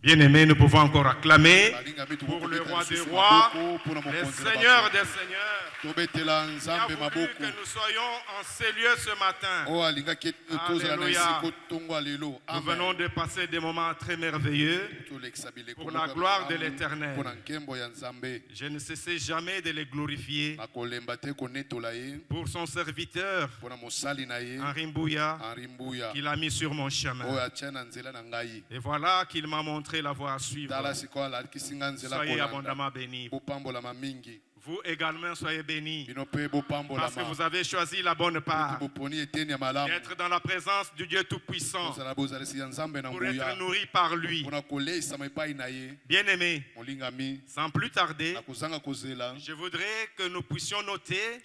Bien-aimés, nous pouvons encore acclamer pour le roi des rois, le Seigneur des seigneurs, qui a voulu que nous soyons en ces lieux ce matin. Alléluia. Nous venons de passer des moments très merveilleux pour la gloire de l'Éternel. Je ne cessais jamais de les glorifier pour son serviteur, Henri Mbouya, qu'il a mis sur mon chemin. Et voilà qu'il m'a montré la voie à suivre. Soyez abondamment bénis. Vous également soyez bénis. Parce que vous avez choisi la bonne part. Être dans la présence du Dieu Tout-Puissant. Pour être nourri par lui. Bien-aimés, sans plus tarder, je voudrais que nous puissions noter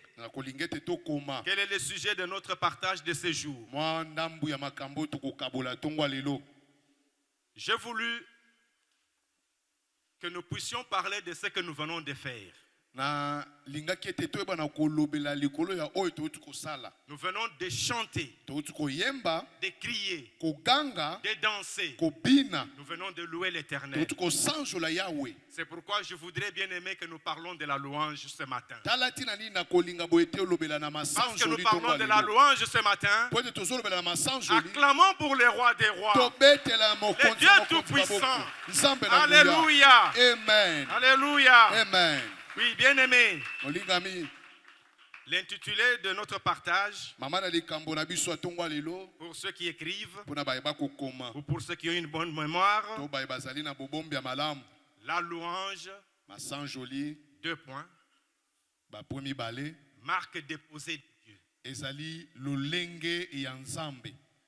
quel est le sujet de notre partage de ce jour. J'ai voulu que nous puissions parler de ce que nous venons de faire. Nous venons de chanter, de crier, de danser. Nous venons de louer l'Éternel. C'est pourquoi je voudrais bien aimer que nous parlons de la louange ce matin. Parce que nous parlons de la louange ce matin, acclamons pour le roi des rois, le Dieu Tout-Puissant. Alléluia. Amen. Alléluia. Amen. Oui, bien-aimé. L'intitulé de notre partage, pour ceux qui écrivent, ou pour ceux qui ont une bonne mémoire, la louange, 2 points, marque déposée de Dieu.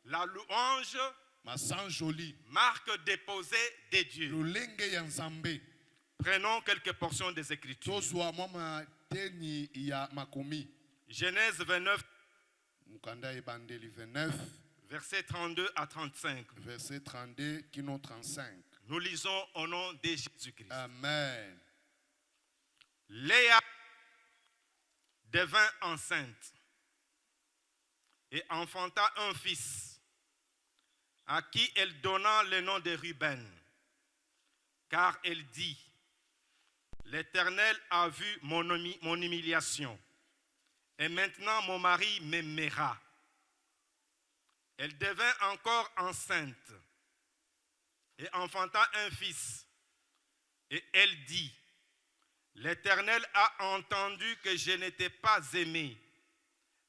La louange, marque déposée de Dieu. Prenons quelques portions des Écritures. Genèse 29, versets 32 à 35. Nous lisons au nom de Jésus-Christ. Amen. Léa devint enceinte et enfanta un fils, à qui elle donna le nom de Ruben, car elle dit: L'Éternel a vu mon humiliation, et maintenant mon mari m'aimera. Elle devint encore enceinte et enfanta un fils, et elle dit: L'Éternel a entendu que je n'étais pas aimée,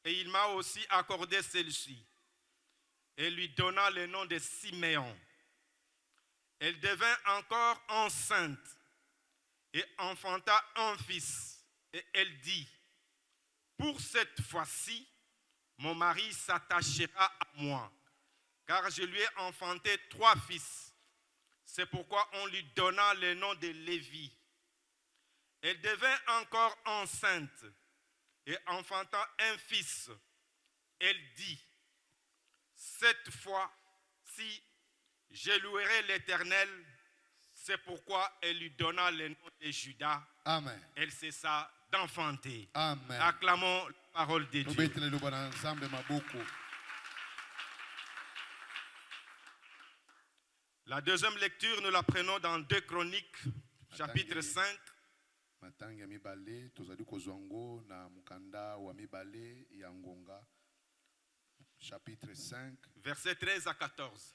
et il m'a aussi accordé celle-ci, et lui donna le nom de Siméon. Elle devint encore enceinte et enfanta un fils, et elle dit: Pour cette fois-ci, mon mari s'attachera à moi, car je lui ai enfanté 3 fils. C'est pourquoi on lui donna le nom de Lévi. Elle devint encore enceinte et enfanta un fils. Elle dit: Cette fois-ci, je louerai l'Éternel. C'est pourquoi elle lui donna le nom de Judas. Amen. Elle cessa d'enfanter. Amen. Acclamons la parole de Dieu. La deuxième lecture, nous la prenons dans 2 Chroniques, chapitre 5. Chapitre 5, verset 13 à 14.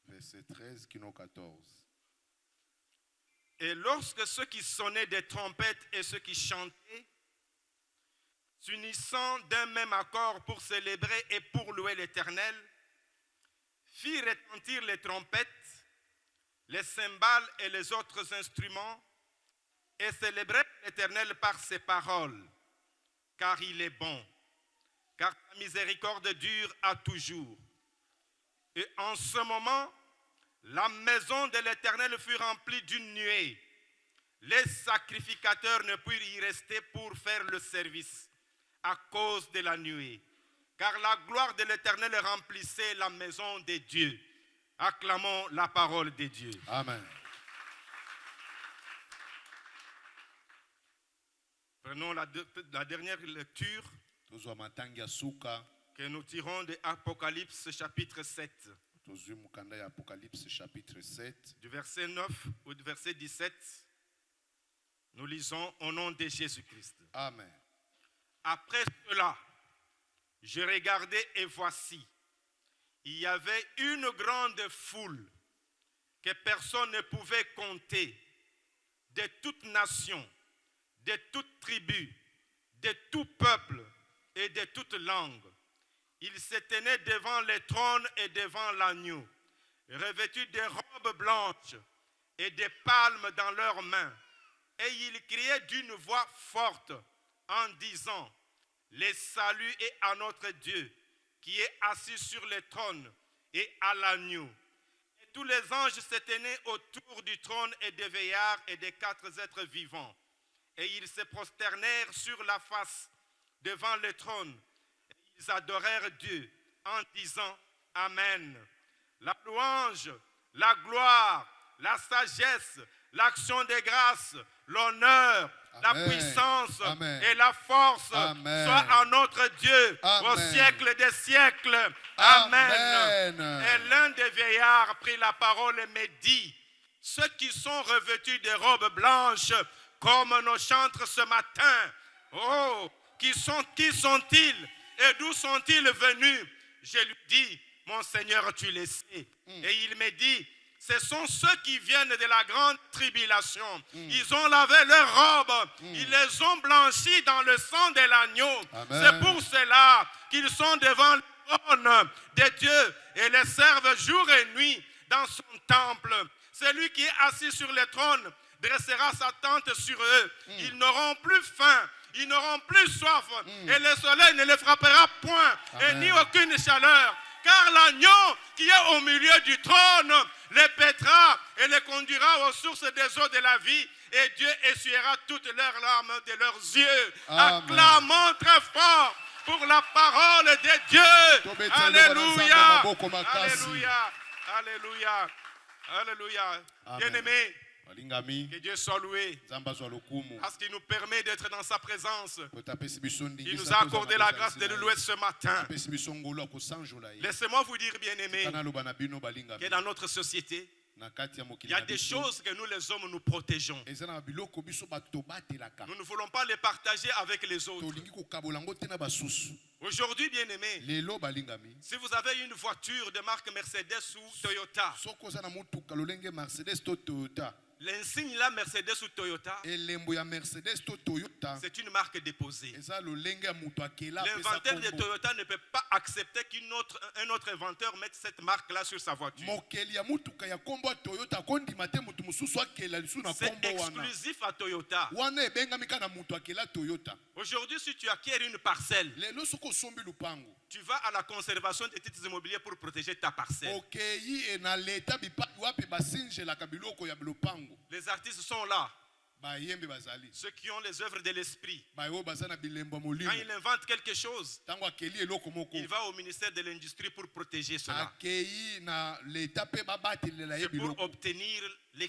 Verset 13, 14. Et lorsque ceux qui sonnaient des trompettes et ceux qui chantaient, s'unissant d'un même accord pour célébrer et pour louer l'Éternel, firent retentir les trompettes, les cymbales et les autres instruments, et célébrèrent l'Éternel par ses paroles, car il est bon, car sa miséricorde dure à toujours. Et en ce moment, la maison de l'Éternel fut remplie d'une nuée. Les sacrificateurs ne purent y rester pour faire le service à cause de la nuée, car la gloire de l'Éternel remplissait la maison de Dieu. Acclamons la parole de Dieu. Amen. Prenons la dernière lecture que nous tirons de Apocalypse chapitre 7. Tozwi mukanda ya Apocalypse chapitre 7. Du verset 9 ou du verset 17, nous lisons au nom de Jésus-Christ. Amen. Après cela, je regardais et voici, il y avait une grande foule que personne ne pouvait compter, de toute nation, de toute tribu, de tout peuple et de toute langue. Ils se tenaient devant le trône et devant l'agneau, revêtus de robes blanches et de palmes dans leurs mains. Et ils criaient d'une voix forte en disant, le salut est à notre Dieu qui est assis sur le trône et à l'agneau. Et tous les anges se tenaient autour du trône et des vieillards et des 4 êtres vivants. Et ils se prosternèrent sur la face devant le trône. Et ils adorèrent Dieu en disant Amen. La louange, la gloire, la sagesse, l'action de grâce, l'honneur, la puissance Amen. et la force Amen. soient à notre Dieu Amen. au siècle des siècles. Amen. Amen. Et l'un des vieillards prit la parole et me dit, ceux qui sont revêtus de robes blanches, comme nos chantres ce matin, oh, qui sont-ils et d'où sont-ils venus? Je lui dis, mon Seigneur, tu le sais. Et il me dit, ce sont ceux qui viennent de la grande tribulation. Ils ont lavé leurs robes. Ils les ont blanchis dans le sang de l'agneau. C'est pour cela qu'ils sont devant le trône de Dieu et les servent jour et nuit dans son temple. Celui qui est assis sur le trône dressera sa tente sur eux. Ils n'auront plus faim. Ils n'auront plus soif. Et le soleil ne les frappera point. Et ni aucune chaleur. Car l'agneau qui est au milieu du trône les pètera et les conduira aux sources des eaux de la vie. Et Dieu essuiera toutes leurs larmes de leurs yeux. Amen. Acclamons très fort pour la parole de Dieu. Alléluia. Alléluia. Alléluia. Alléluia. Bien-aimé, Balingami, que Dieu soit loué. Nzamba zwa lokumu. Parce qu'il nous permet d'être dans sa présence. Potapesi biso ndingi Il nous sa a toza accordé na la toza grâce de nsina le louer ce matin. Apesi biso ngolo akosanjola ye. Laissez-moi vous dire, bien-aimé, Kana loba na bino balingami. que dans notre société, Na kati ya il mokili y a na des biso. choses que nous les hommes nous protégeons. Eza na biloko biso bato batelaka. Nous ne voulons pas les partager avec les autres. Tolingi kokabola ngo te na basusu. Aujourd'hui, bien-aimé, Lelo balingami. si vous avez une voiture de marque Mercedes ou Toyota, Soko oza na mutuka lolenge Mercedes to Toyota. l'insigne là Mercedes ou Toyota, Elembo ya Mercedes to Toyota. c'est une marque déposée. Eza lolenge ya mutu akela apesa L'inventeur de kombo. Toyota ne peut pas accepter qu'un autre inventeur mette cette marque-là sur sa voiture. Mokeli ya mutuka ya kombo ya Toyota kondima te mutu mususu akela lisu na C'est kombo wana. exclusif à Toyota. Wana ebengami kana mutu akela Toyota. Aujourd'hui, si tu acquiers une parcelle, Lelo soko sombi lupango. tu vas à la conservation des titres immobiliers pour protéger ta parcelle. Okeyi na leta bipai wapi basinjelaka biloko ya lupango. Les artistes sont là, Bayembe bazali. ceux qui ont les œuvres de l'esprit. Bayo bazana bilembo Quand molimo. il invente quelque chose, Tango akeli eloko moko. il va au ministère de l'Industrie pour protéger cela. Akeyi na leta pe babatelela ye C'est pour biloko. obtenir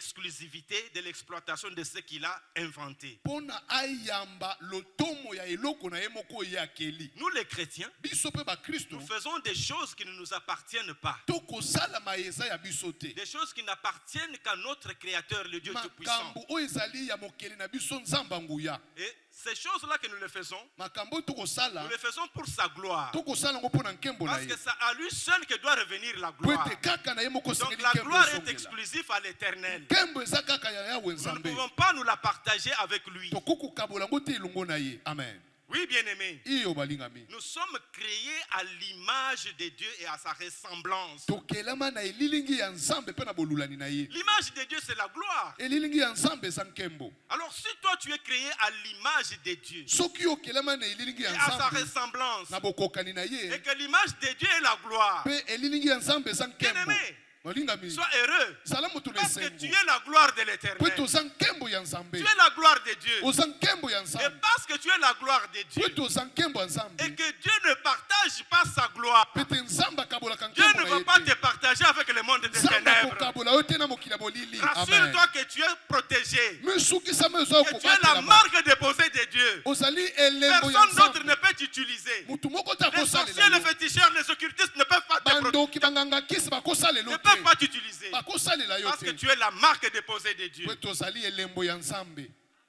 l'exclusivité de l'exploitation de ce qu'il a inventé. Pona ayamba lotomo ya eloko na ye moko ye akeli. Nous les chrétiens, Biso pe ba Kristo. nous faisons des choses qui ne nous appartiennent pas. Toko sala maeza ya biso te. Des choses qui n'appartiennent qu'à notre Créateur, le Dieu Tout-Puissant. Makambo oyo ezali ya mokeli na biso nzamba nguya. Et ces choses-là que nous les faisons, Makambo toko sala. nous les faisons pour sa gloire. Toko sala ngo pona nkembo na Parce ye. que c'est à lui seul que doit revenir la Po gloire. ete kaka na ye moko Donc sengeli la nkembo gloire est ezongela. exclusive à l'éternel. Nkembo eza kaka ya Yawe Nous ne nzambe. pouvons pas nous la partager avec lui. Toko kabola ngo te elongo na ye. Amen. Oui, bien-aimé, Iyo balingami. nous sommes créés à l'image de Dieu et à sa ressemblance. Tokelama na elilingi ya nzambe pe na bolulani na ye. L'image de Dieu, c'est la gloire. Elilingi ya nzambe eza nkembo. Alors si toi tu es créé à l'image de Dieu Soki okelama na elilingi et ya à sa nzambe ressemblance, na bokokani na et ye que l'image de Dieu est la gloire, pe elilingi ya nzambe eza nkembo. bien-aimé, Balingami. sois heureux. Zala moto na Parce que esengo. tu es la gloire de Po l'éternel. toza nkembo ya nzambe. Tu es la gloire de Dieu. Oza nkembo ya Et nzambe. parce que tu es la gloire de Po Dieu, toza nkembo ya nzambe. et que Dieu ne partage pas sa gloire, Pete nzambe akabolaka Dieu nkembo ne na veut pas ye te te. partager avec le monde des Nzambe ténèbres. akokabola yo te na mokili ya bolili. Amen. Rassure-toi que tu es protégé. Misukisa mezo Que tu es la kobatela. marque déposée de Dieu. Ozali elembo ya Personne d'autre nzambe. ne peut peut t'utiliser. mutu moko te Les akosalela sorciers, les yo. féticheurs, les occultistes ne peuvent pas Bandoki banganga kisi bakosalela ne yo peuvent te. pas t'utiliser. Bakosalela yo Parce que te. tu es la marque déposée de Dieu. Po tozali elembo ya Nzambe.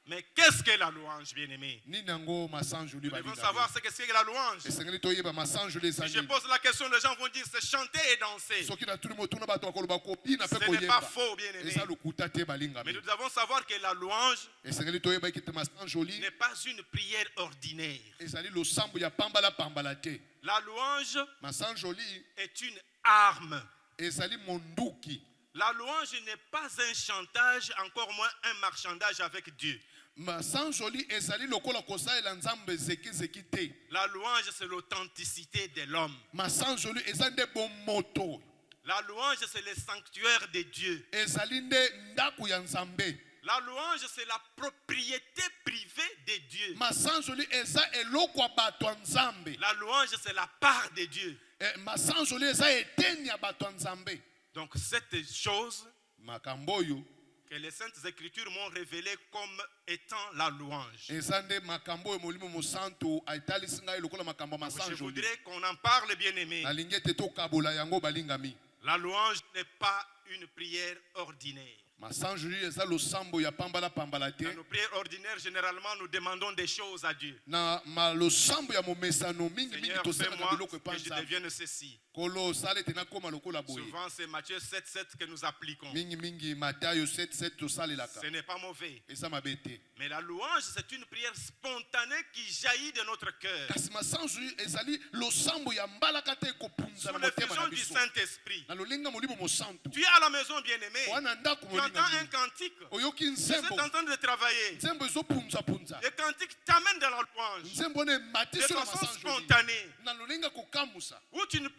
Mais qu'est-ce que la louange, bien-aimé? Nini yango masanjoli Nous devons balinga. savoir ce que c'est que la louange. Esengeli toyeba masanjoli Si je ezali. pose la question, les gens vont dire c'est chanter et danser. Soki na tuli motuna bato akoloba kobina pe Ce n'est koyeba. pas faux, bien-aimé. Eza lokuta te balinga. Mais nous devons savoir que la louange Esengeli toyeba ekite masanjoli n'est pas une prière ordinaire. ezali losambo ya pambala pambala te. La louange Masanjoli est une arme. ezali monduki. La louange n'est pas un chantage, encore moins un marchandage avec Dieu. Masanjoli ezali lokola kosalela Nzambe zeki te. La louange, c'est l'authenticité de l'homme. Masanjoli ezali nde bomoto. La louange, c'est le sanctuaire de Dieu. Ezali nde ndaku ya Nzambe. La louange, c'est la propriété privée de Dieu. Masanjoli eza eloko ya bato ya Nzambe. La louange, c'est la part de Dieu. Masanjoli eza eteni ya bato ya Nzambe. Donc cette chose Makambo oyo que les Saintes Écritures m'ont révélée comme étant la louange. eza nde makambo oyo molimo mosantu aitalisi ngai lokola makambo ya Je masanjoli. voudrais qu'on en parle, bien-aimé. Nalingi ete tokabola yango balingami. La louange n'est pas une prière ordinaire. Masanjoli eza losambo ya pambala pambala te. Dans nos prières ordinaires, généralement, nous demandons des choses à Dieu. Na losambo ya momesano mingi mingi Seigneur, tosala fais-moi biloko que je epanza. devienne ceci. Kolo sale tena koma lokola boye. Souvent, c'est Matthieu 7,7 que nous appliquons. Mingi mingi Matayo 7:7 tosalelaka. Ce n'est pas mauvais. Eza mabete. Mais la louange, c'est une prière spontanée qui jaillit de notre cœur. Kasi masanjoli ezali losambo ya mbalaka te kopunza Sous na motema l'effusion na du biso. Saint-Esprit. Na lolinga molimo mosantu. Tu es à la maison, bien-aimé. Wana ndako Tu entends molinga. un cantique. Oyoki Tu es nzembo. en train de travailler. Nzembo ezopunza punza. Le cantique t'amène dans la louange. Nzembo ne De matiso na façon masanjoli. spontanée. Na lolinga kokamusa. Où tu ne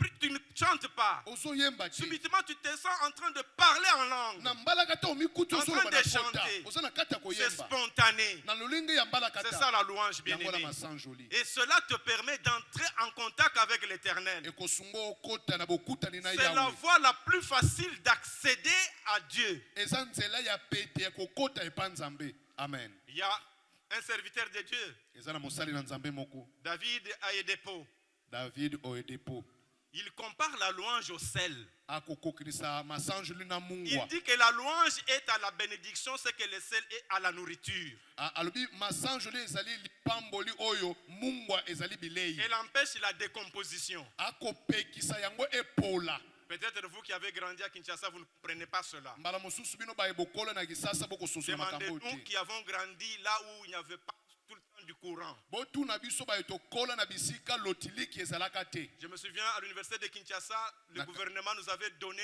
chantes pas. Ozoyemba te. Subitement, tu te sens en train de parler en langue. Na mbalaka te omikuti En train ozoloba de na kota. chanter. Oza na kati ya C'est koyemba. spontané. Na lolinga ya mbalaka C'est ta. ça la louange, Yango na bien-aimé. masanjoli. Et cela te permet d'entrer en contact avec l'Éternel. Ekosunga okota na bokutani na C'est la Yahweh. voie la plus facile d'accéder à Dieu. Eza nzela ya pete ya kokota epa Nzambe. Amen. Il y a un serviteur de Dieu, Eza na mosali na Nzambe moko. David Ayedepo. David Oyedepo. Il compare la louange au sel. Akokokisa masanjoli na Il mungwa. dit que la louange est à la bénédiction, ce que le sel est à la nourriture. Alobi masanjoli ezali lipamboli oyo mungwa ezali bilei. Elle empêche la décomposition. Akopekisa yango epola. Peut-être vous qui avez grandi à Kinshasa, vous ne comprenez pas cela. Mbala mosusu bino ba ebokola na Kisasa boko soso makambo Demandez-nous te. qui avons grandi là où il n'y avait pas tout le temps du courant. Botu na biso ba etokola na bisika lotiliki ezalaka te. Je me souviens à l'université de Kinshasa, le gouvernement nous avait donné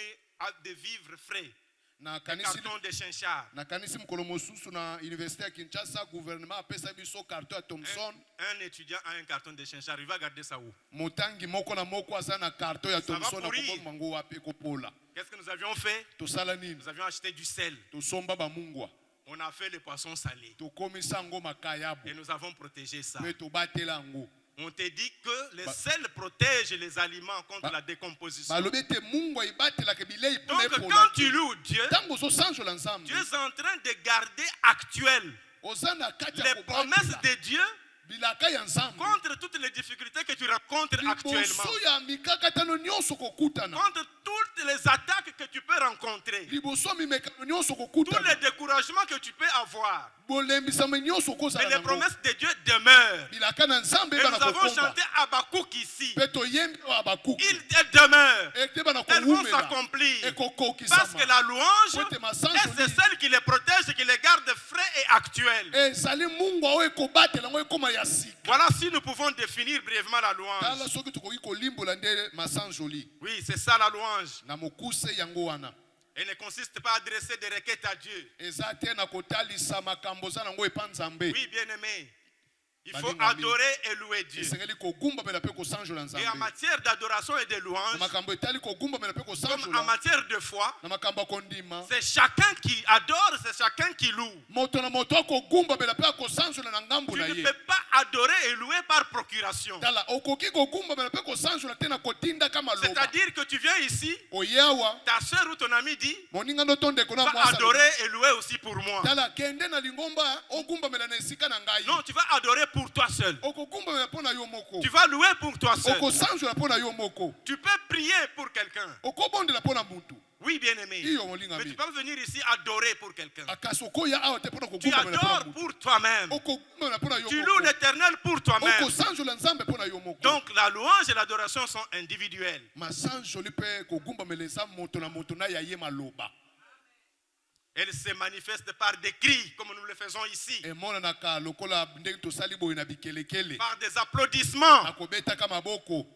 des vivres frais, Na des kanisi cartons de chinchard. na kanisi mukolo mosusu na université ya Kinshasa gouvernement apesa biso carton ya Thomson. Un étudiant a un carton de chinchard, il va garder ça où? Motangi moko na moko aza na carton ya Ça va Thomson na pourrir. koboma ngo wapi kopola. Qu'est-ce que nous avions fait? Tosala nini? Nous avions acheté du sel. Tosomba ba mungwa. On a fait le poisson salé. Tokomisa ngo makayabu. Et nous avons protégé ça. Me tobatela ngo. On te dit que le sel protège les aliments contre la décomposition. Balobi te mungwa ibatela ke bilei Donc pona epola. quand tu loues Dieu, Tango zo sanjola Nzambe. tu es en train de garder actuel Oza na kati ya les promesses kobatela. de Dieu Bilaka ya Nzambe. contre toutes les difficultés que tu rencontres actuellement. Liboso ya mikakatano nyonso kokutana. Contre toutes les attaques que tu peux rencontrer. Liboso mimekano nyonso Tous kokutana. les découragements que tu peux avoir. Bolembisama nyonso Mais kozala les nango. promesses de Dieu demeurent. Bilaka na Nzambe Et bana nous avons kokomba. chanté Habakkuk ici. Pe toyembi o Habakuki. Elles demeurent. Ete bana Elles vont kowumela. s'accomplir. Ekokokisama. Parce que la louange Kwete masanjoli. est celle qui les protège et qui les garde frais et actuels. ezali mungwa oyo ekobatela ngo ekoma ya sika. Voilà si nous pouvons définir brièvement la louange. Tala soki tokoki kolimbola nde masanjoli. Oui, c'est ça la louange. Na mokuse yango wana. Elle ne consiste pas à adresser des requêtes à Dieu. Eza te na kotalisa makambo za nango epa Nzambe. Oui, bien-aimé. Il faut Balingami. adorer et louer Dieu. Esengeli kogumbamela pe kosanjola Et en Nzambe. matière d'adoration et de Na louange, makambo etali kogumbamela pe comme en kosanjola. matière de foi, Na makambo akondima. c'est chacun qui adore, c'est chacun qui loue. Moto na moto akogumbamela pe akosanjola na ngambo Tu na ne ye. peux pas adorer et louer par procuration. Tala okoki kogumbamela pe kosanjola te na kotinda kama loba. C'est-à-dire que tu viens ici, Oyawa ta soeur ou ton ami dit, moninga no tonde kona va mwasa. adorer et louer aussi pour moi. tala kende na lingomba ogumbamela na esika na ngai. Non, tu vas adorer pour toi seul. Okogumbamela mpo na yo moko. Tu vas louer pour toi seul. Okosanjola mpo na yo moko. Tu peux prier pour quelqu'un. Okobondela mpo na mutu. Oui, bien-aimé. Iyo molinga Mais tu mi. peux venir ici adorer pour quelqu'un. Akasi okoya awa te mpo na Tu kogumbamela mpo na adores mutu. pour toi-même. Okogumbamela mpo na yo Tu loues moko. l'Éternel pour toi-même. Okosanjola nzambe mpo na yo moko. Donc la louange et l'adoration sont individuelles. Masanjoli mpe kogumbamela eza moto na moto na ya ye maloba. Elles se manifestent par des cris, comme nous le faisons ici. Emonanaka lokola ndenge tosali boye na bikelekele. Par des applaudissements, Akobetaka maboko.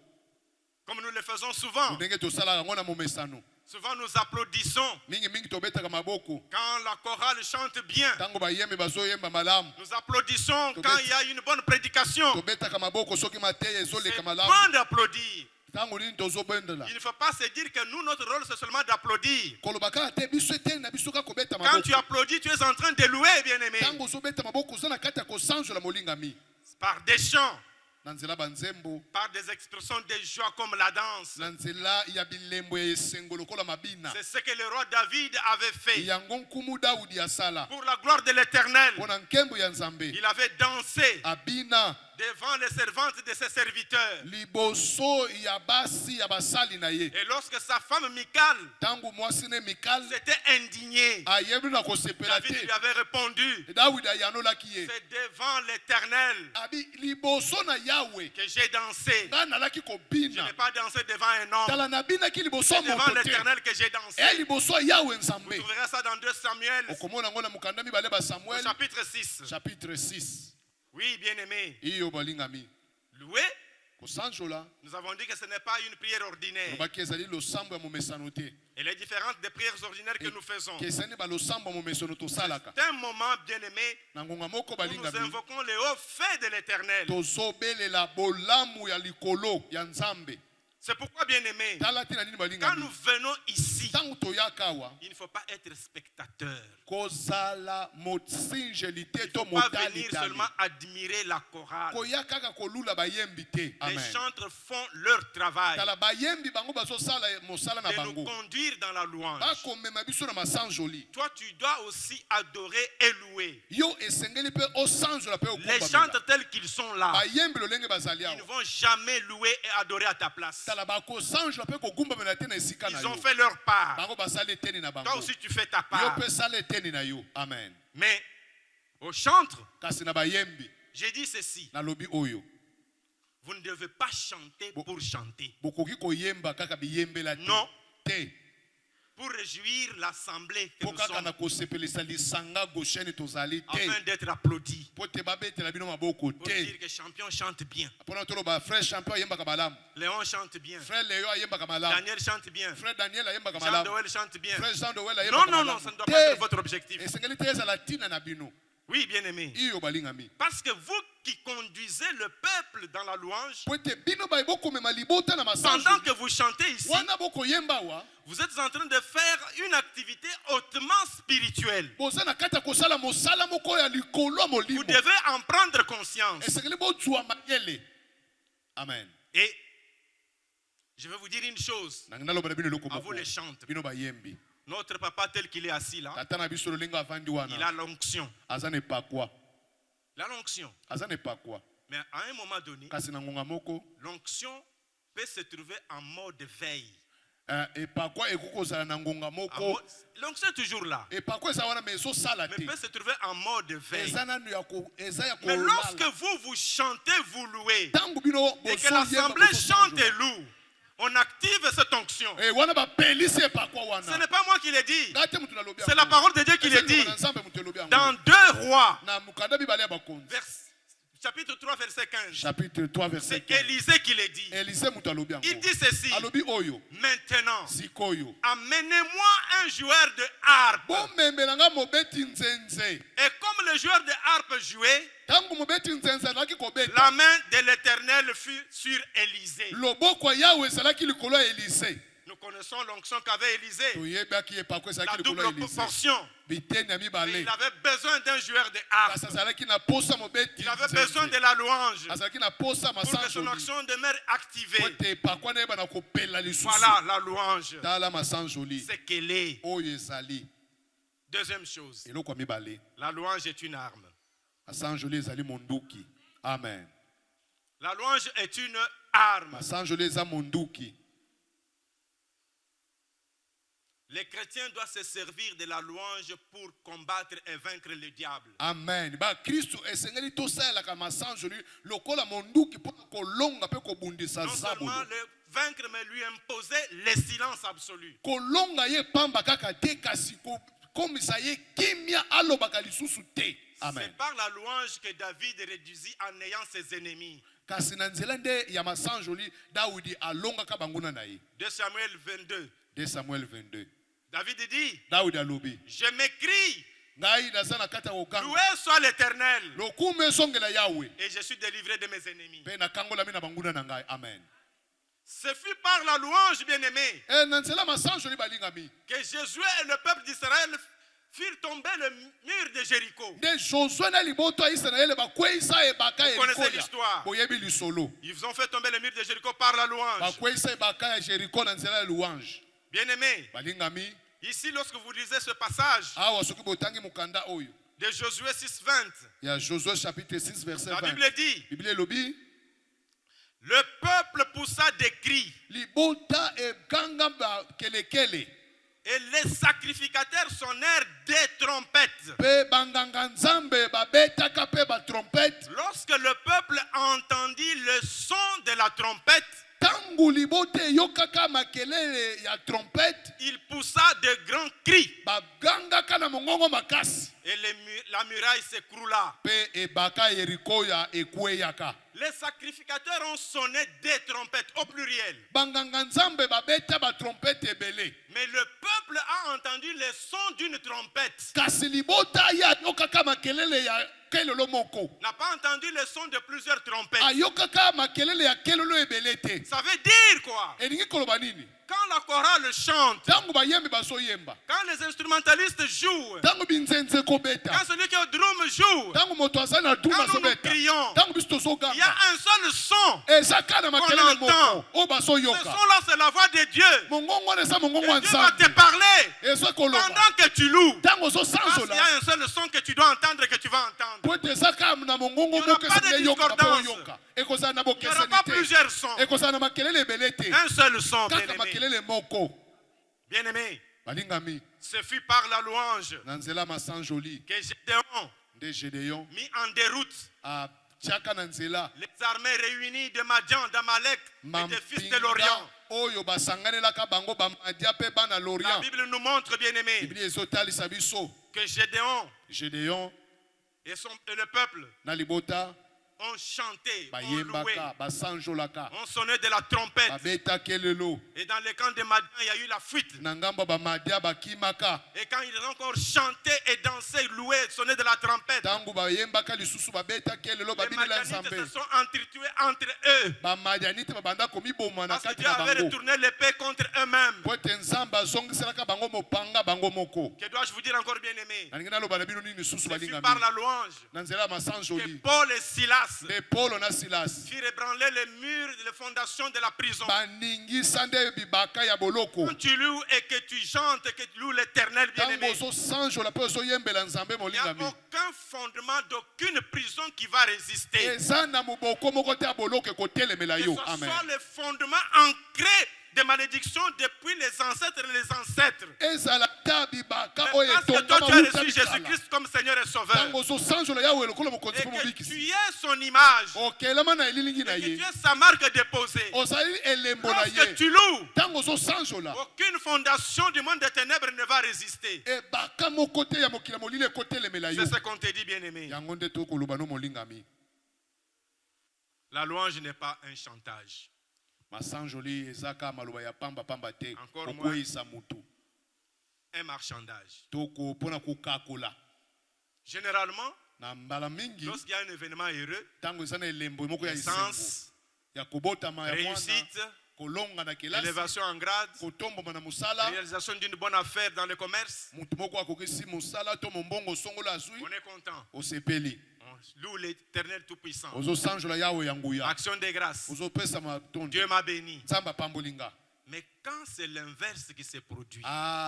comme nous le faisons souvent. Ndenge tosalaka ngo na momesano. Souvent nous applaudissons. Mingi mingi tobetaka maboko. Quand la chorale chante bien, Tango bayembe bazoyemba malamu. nous applaudissons quand il y a une bonne prédication. Tobetaka maboko soki mateya C'est ezoleka malamu. bon d'applaudir. Tango nini tozobendela. Il ne faut pas se dire que nous, notre rôle, c'est seulement d'applaudir. Kolobaka te biso eteni na biso ka kobeta Quand tu maboko. applaudis, tu es en train de louer, bien-aimé. Tango ozobeta maboko oza na kati ya kosanjola molingami. Par des chants, Na nzela banzembo. par des expressions de joie comme la danse. Na nzela ya bilembo ya esengo lokola mabina. C'est ce que le roi David avait fait. Yango nkumu Daudi asala. Pour la gloire de l'Éternel, Pona nkembo ya nzambe. il avait dansé Abina devant les servantes de ses serviteurs. liboso ya basi ya basali na ye. Et lorsque sa femme Michal Tango mwasi ne Mikal s'était indignée, ayebi na kosepela David te. lui avait répondu, Daudi ayanolaki ye. c'est devant l'Éternel Abi liboso na Yahweh. que j'ai dansé. Nga nalaki Je kobina. n'ai pas dansé devant un homme, Tala nabinaki liboso c'est devant moto te. l'Éternel que j'ai dansé. E liboso ya Yahweh Vous nzambe. trouverez ça dans 2 Samuel, Okomona ngo na mukanda mibale ba au Samuel chapitre 6. chapitre 6. Oui, bien-aimé. Iyo balingami. Louer, Kosanjola nous avons dit que ce n'est pas une prière ordinaire. lobaki ezali losambo ya momesano te. Elle est différente des prières ordinaires que nous faisons. Kesani ba losambo ya momesano tosalaka. C'est un moment, bien-aimé, Na ngonga moko où nous balingami. invoquons les hauts faits de l'Éternel. Tozobelela bolamu ya likolo ya nzambe. C'est pourquoi, bien-aimé, Tala tina nini quand balingami. nous venons ici, Tango toyaka awa il ne faut pas être spectateur. kozala motsinjeli te Il to ne faut pas motali venir tali. seulement admirer la chorale. Koya kaka kolula bayembi te. Les Amen. chantres font leur travail Tala bayembi bango bazosala mosala na de nous bango. conduire dans la louange. Bakomema biso na masanjoli. Toi, tu dois aussi adorer et louer. Yo esengeli pe osanjola pe Les okumba. chantres tels qu'ils sont là, Bayembi lolenge bazali ils ne awa. vont jamais louer et adorer à ta place. Tala bakosanjola pe kokumba mena te na esika na Ils yo. ont fait leur part. Bango basali eteni na bango. Toi aussi, tu fais ta Yo part. pe sala eteni na yo. Amen. Mais au chantre, Kasi na bayembi j'ai dit ceci. na lobi oyo. Vous ne devez pas chanter pour chanter. Bokoki koyemba kaka biyembela te. Non. Te. Pour réjouir l'assemblée que nous Pokaka na sommes, kosepelisa lisanga gosheni tozali te. afin d'être applaudis. Po te babetela bino maboko Pour te. dire que champion chante bien. Pona toloba frère champion ayembaka malamu. Léon chante bien. Frère Léo ayembaka malamu. Daniel chante bien. Frère Daniel ayembaka Jean malamu. Doel chante bien. Frère Jean Doel Non, ayembaka non, non, malamu. ça ne doit pas être Te. votre objectif. Esengeli te ezala tina na bino. Oui, bien-aimé. Iyo balingami. Parce que vous qui conduisez le peuple dans la louange, Po te bino ba bokomema libota na pendant masanjo. que vous chantez ici, Wana bokoyemba wa. vous êtes en train de faire une activité hautement spirituelle. Boza na kata kosala mosala moko ya likolo Vous molimo. devez en prendre conscience. Esengeli bozwa mayele. Amen. Et je vais vous dire une chose Nangina loba na bino loko à vous moko. les chantres. Bino bayembi. Notre papa tel qu'il est assis là, Tata na biso lolinga avandi il wana. a l'onction. Azane pakwa. La l'onction. Azane pakwa. Mais à un moment donné, Kasi na ngonga moko. l'onction peut se trouver en mode veille. Epakwa ekokozala na ngonga moko. L'onction est toujours là, Epakwa eza wana mais so sala mais te. peut se trouver en mode veille. Eza nanu ya ko eza ya ko. Mais lorsque vous chantez, vous louez, Tangu bino et que boso l'assemblée chante et loue, on active cette onction. wana ba pelisi epakwa Ce wana. n'est pas moi qui l'ai dit, Ngate mutu na lobi. c'est la parole de Dieu qui le dit. Dans Dans 2 Rois, na mukanda bibale ya bakonzi. chapitre 3, verset 15. Chapitre 3 verset C'est 15. Élisée qui le dit. Élisée mutu alobi Il yango. dit ceci: Alobi oyo. maintenant, Sikoyo. amenez-moi un joueur de harpe. Bomemelanga mobeti nzenze. Et comme le joueur de harpe jouait, Tangu mobeti nzenze alaki kobeta. la main de l'Éternel fut sur Élisée. Loboko ya Yahweh ezalaki likolo ya Élisée. Nous connaissons l'onction qu'avait Élisée, Toyebaki epakwa la ezalaki likolo ya double Élisée. portion. Biteni ya Mais mibale. il avait besoin d'un joueur de harpe. Kasi azalaki na posa mobeti Il avait nzenze. besoin de la louange Azalaki na posa pour que son masanjoli. action demeure activée. Po te epakwa na ye bana kopela lisusu. Voilà la louange. Tala masanjoli. C'est qu'elle est. Oyo ezali. Deuxième chose, eloko ya mibale la louange est une arme. masanjoli ezali monduki. Amen. La louange est une arme. masanjoli eza monduki. Les chrétiens doivent se servir de la louange pour combattre et vaincre le diable. Amen. Ba Kristo esengeli tosalelaka masanjoli lokola monduki mpona kolonga mpe kobundisa Non seulement zabolo. le vaincre, mais lui imposer le silence absolu. Kolonga ye pamba kaka te kasi komisa ye kimia alobaka lisusu te. Amen. C'est par la louange que David réduisit en ayant ses ennemis. Kasi na nzela nde ya masanjoli Daudi alongaka banguna na ye. 2 Samuel 22. 2 Samuel 22. David dit, Daudi alobi. je m'écrie, Ngai naza na kata kokanga. loué soit l'Éternel, Lokumu esongela Yahweh. et je suis délivré de mes ennemis. Pe na kangola mina banguna na ngai. Amen. Ce fut par la louange, bien-aimé, Na nzela masanjoli balingami. que Josué et le peuple d'Israël firent tomber le mur de Jéricho. Nde Josué na liboto ya Israele bakweisa ebaka Vous connaissez Yeriko. l'histoire. Boyebi lisolo. Ils ont fait tomber le mur de Jéricho par la louange. Bakweisa ebaka ya Jericho na nzela ya louange. Bien-aimé, Balingami. ici, lorsque vous lisez ce passage Awa soki botangi mukanda oyo. de Josué 6:20, Il y a Josué chapitre 6 verset la 20. Bible dit, Bible elobi. le peuple poussa des cris Libota eganga ba kelekele. et les sacrificateurs sonnèrent des trompettes. Pe banganga nzambe babetaka pe ba trompette. Lorsque le peuple entendit le son de la trompette, Tangu libote yokaka makelele ya trompette. il poussa de grands cris Baganga kana mongongo makasi. et la muraille s'écroula. Pe ebaka Yeriko ya ekweyaka. Les sacrificateurs ont sonné des trompettes au pluriel. Banganga nzambe babeta ba trompette ebele. Mais le peuple a entendu le son d'une trompette. Kasi libota ya yokaka makelele ya kelelo moko. N'a pas entendu le son de plusieurs trompettes. Ayokaka makelele ya kelelo ebele te. Ça veut dire quoi? Elingi koloba nini? Quand la chorale chante, Tangu bayembi basoyemba. quand les instrumentalistes jouent, Tangu binzenze kobeta. quand celui qui est au drum joue, Tangu moto azali na duma quand nous nous sobeta. crions, Tangu biso il y a tozoganga. un seul son. Eza kana makelele Qu'on moko. entend. O Ce basoyoka. son-là, c'est la voix de Dieu. Mongongo wana eza Et mongongo wa Dieu va te nzambe. parler Eza koloba. pendant que tu loues. Tango Parce qu'il y ozosanzola. a un seul son que tu dois entendre, que tu vas entendre. Po ete eza kaka na mongongo Il y aura moko pas de esengeli yoka na po discordance. oyoka. Ekozala na Il n'y aura bokeseni pas te. plusieurs sons. Ekozala na makelele ebele te. Un seul son, Kaka bien-aimé. makelele moko. Bien-aimé, Balingami. ce fut par la louange Na nzela masanjoli. que Gédéon, Nde Gédéon. mis en déroute, Atiaka na nzela. les armées réunies de Madian, d'Amalek et des fils de Mampinga l'Orient. oyo basanganelaka bango bamadia pe bana La l'Orient. Bible nous montre, bien-aimé, Biblia ezotalisa biso. que Gédéon Gédéon et le peuple na libota ont chanté, ont loué, bayembaka basanjolaka ont sonné de la trompette. babetaka elelo Et dans le camp de Madian, il y a eu la fuite. na ngambo bamadia bakimaka. Et quand ils ont encore chanté et dansé, loué, sonné de la trompette, Tangu bayembaka lisusu babetaka elelo les babinela Madianites nzambe. se sont entretués entre eux. Bamadianite babanda komiboma na Parce que kati Dieu na avait bango. retourné l'épée contre eux-mêmes. Po ete nzambe azongiselaka bango mopanga bango moko. Que dois-je vous dire encore, bien-aimé? Nalingi naloba na bino nini lisusu C'est balingami. par la louange Na nzela ya que masanjoli. Paul et Silas Nde Paulo na Silas. firent ébranler les murs et les fondations de la prison. Baningisa nde bibaka ya boloko. Quand tu loues et que tu chantes, que tu loues l'Éternel, Tango bien-aimé, ozosanjola mpe ozoyembela nzambe il n'y a molingami. aucun fondement d'aucune prison qui va résister. Eza na moboko moko te ya boloko ekotelemela Que yo. ce Amen. soit le fondement ancré de malédiction depuis les ancêtres et les ancêtres. Ezala ta bibaka Mais oyo parce que toi, etongama tu as wuta reçu bitala. Jésus-Christ comme Seigneur et Sauveur. Tango ozosanjola yawe lokola mokonzi Et mpe que mobikisi. tu es son image. Okelama na elilingi na Et que ye. tu es sa marque déposée. Ozali elembo na Lorsque ye. tu loues, Tango ozosanjola. aucune fondation du monde des ténèbres ne va résister. Ebaka moko te ya mokili ya molili ekotelemela yo. C'est ce qu'on te dit, bien-aimé. Yango nde tokoloba no molingami. La louange n'est pas un chantage. Masanjoli ezaka maloba ya pamba pamba te. Encore moins. Okweyisa mutu. Un marchandage. Toko pona kokakola. Généralement, Na mbala mingi lorsqu'il y a un événement heureux, tango eza na elembo moko ya esengo naissance, ya kobotama ya mwana réussite, kolonga na kelasi élévation en grade, kotomboma na mosala réalisation d'une bonne affaire dans le commerce, mutu moko akokisi mosala to mombongo songola azwi on est content. osepeli On loue l'Éternel Tout-Puissant. ozosanjola yawe ya nguya Action de grâce. ozopesa matondi Dieu m'a béni. nzambe apambolinga Mais quand c'est l'inverse qui se produit,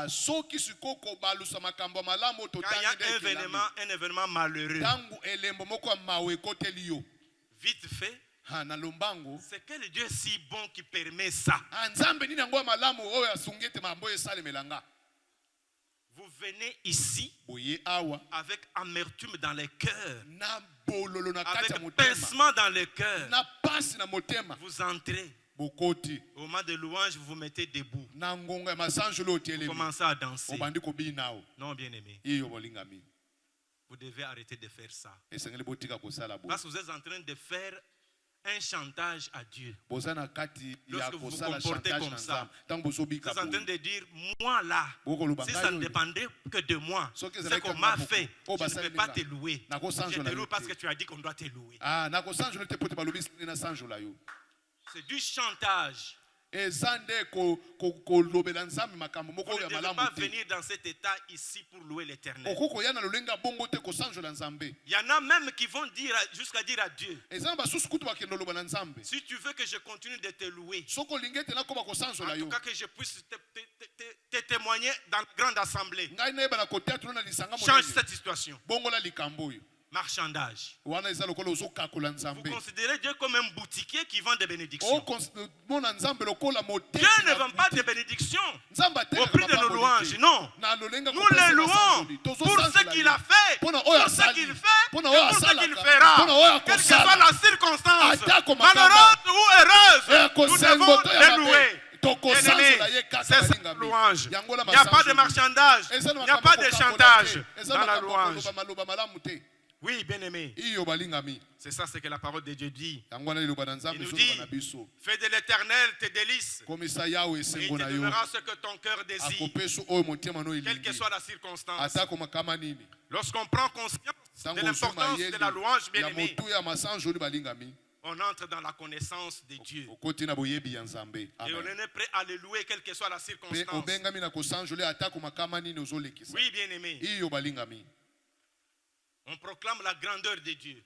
soki sikoko balusa makambo malamu to quand il y a un événement malheureux, tangu elembo moko ya mawe koteli yo vite fait, na lombango c'est quel Dieu si bon qui permet ça. nzambe nini yango malamu oyo asungi ete mambo esalemelanga. Vous venez ici boye awa avec amertume dans les cœurs, na bololo na kati ya avec motema pincement dans les cœurs. na pasi na motema. Vous entrez. Bokoti Au moment de louange, vous vous mettez debout. na ngonga ya masanjolo Vous otelemi commencez à danser. obandi kobinao Non, bien aimé. iyo bolingami Vous devez arrêter de faire ça. esengeli botika kosala bo Parce que vous êtes en train de faire un chantage à Dieu. bozana kati ya Lorsque vous vous kosala comportez chantage comme na ça, nzambe tango Vous bozobika êtes en train bo de dire, moi là, bokoloba si ça ne ngai dépendait que de moi, Ce que ce vous qu'on avez m'a fait, fait, oh, je ne peux pas te basalinga. louer. Nako Je sanjola te loue yo parce te. que tu as dit qu'on doit te louer. na kosanjola te pote balobi na sanjola yo C'est du chantage. eza nde kolobela nzambe makambo moko Vous oyo ne ya devez malamu pas te. venir dans cet état ici pour louer l'Éternel. okoko ya na lolenga bongo te kosanjola nzambe. Il y en a même qui vont dire jusqu'à dire à Dieu, eza na basusu kutu bakende oloba na nzambe si tu veux que je continue de te louer, soki olingi ete nakoba kosanjola en yo tout cas que je puisse te témoigner dans la grande assemblée, ngai nayeba na koteatro na lisanga change monene cette situation. bongola likambo oyo Marchandage. wana eza lokola ozokakola Vous nzambe. considérez Dieu comme un boutiquier qui vend des bénédictions. mona nzambe lokola moteki Dieu ne na vend pas boutique. des bénédictions nzambe au prix de nos louanges. Non. na lolenga Nous les louons pour ce qu'il a fait, pour ce qu'il fait, et pour ce qu'il fera. Quelle que soit la circonstance, malheureuse ou heureuse, nous devons les louer. Bien-aimés, c'est ça la louange. Il n'y a pas de marchandage, il n'y a pas de chantage dans la louange. Oui, bien-aimé, c'est ça ce que la parole de Dieu dit. Il nous dit, fais de l'Éternel tes délices, et il te donnera ce que ton cœur désire, quelle que soit la circonstance. Lorsqu'on prend conscience de l'importance de la louange, bien-aimé, on entre dans la connaissance de Dieu. Et on est prêt à le louer, quelle que soit la circonstance. Oui, bien-aimé. On proclame la grandeur de Dieu.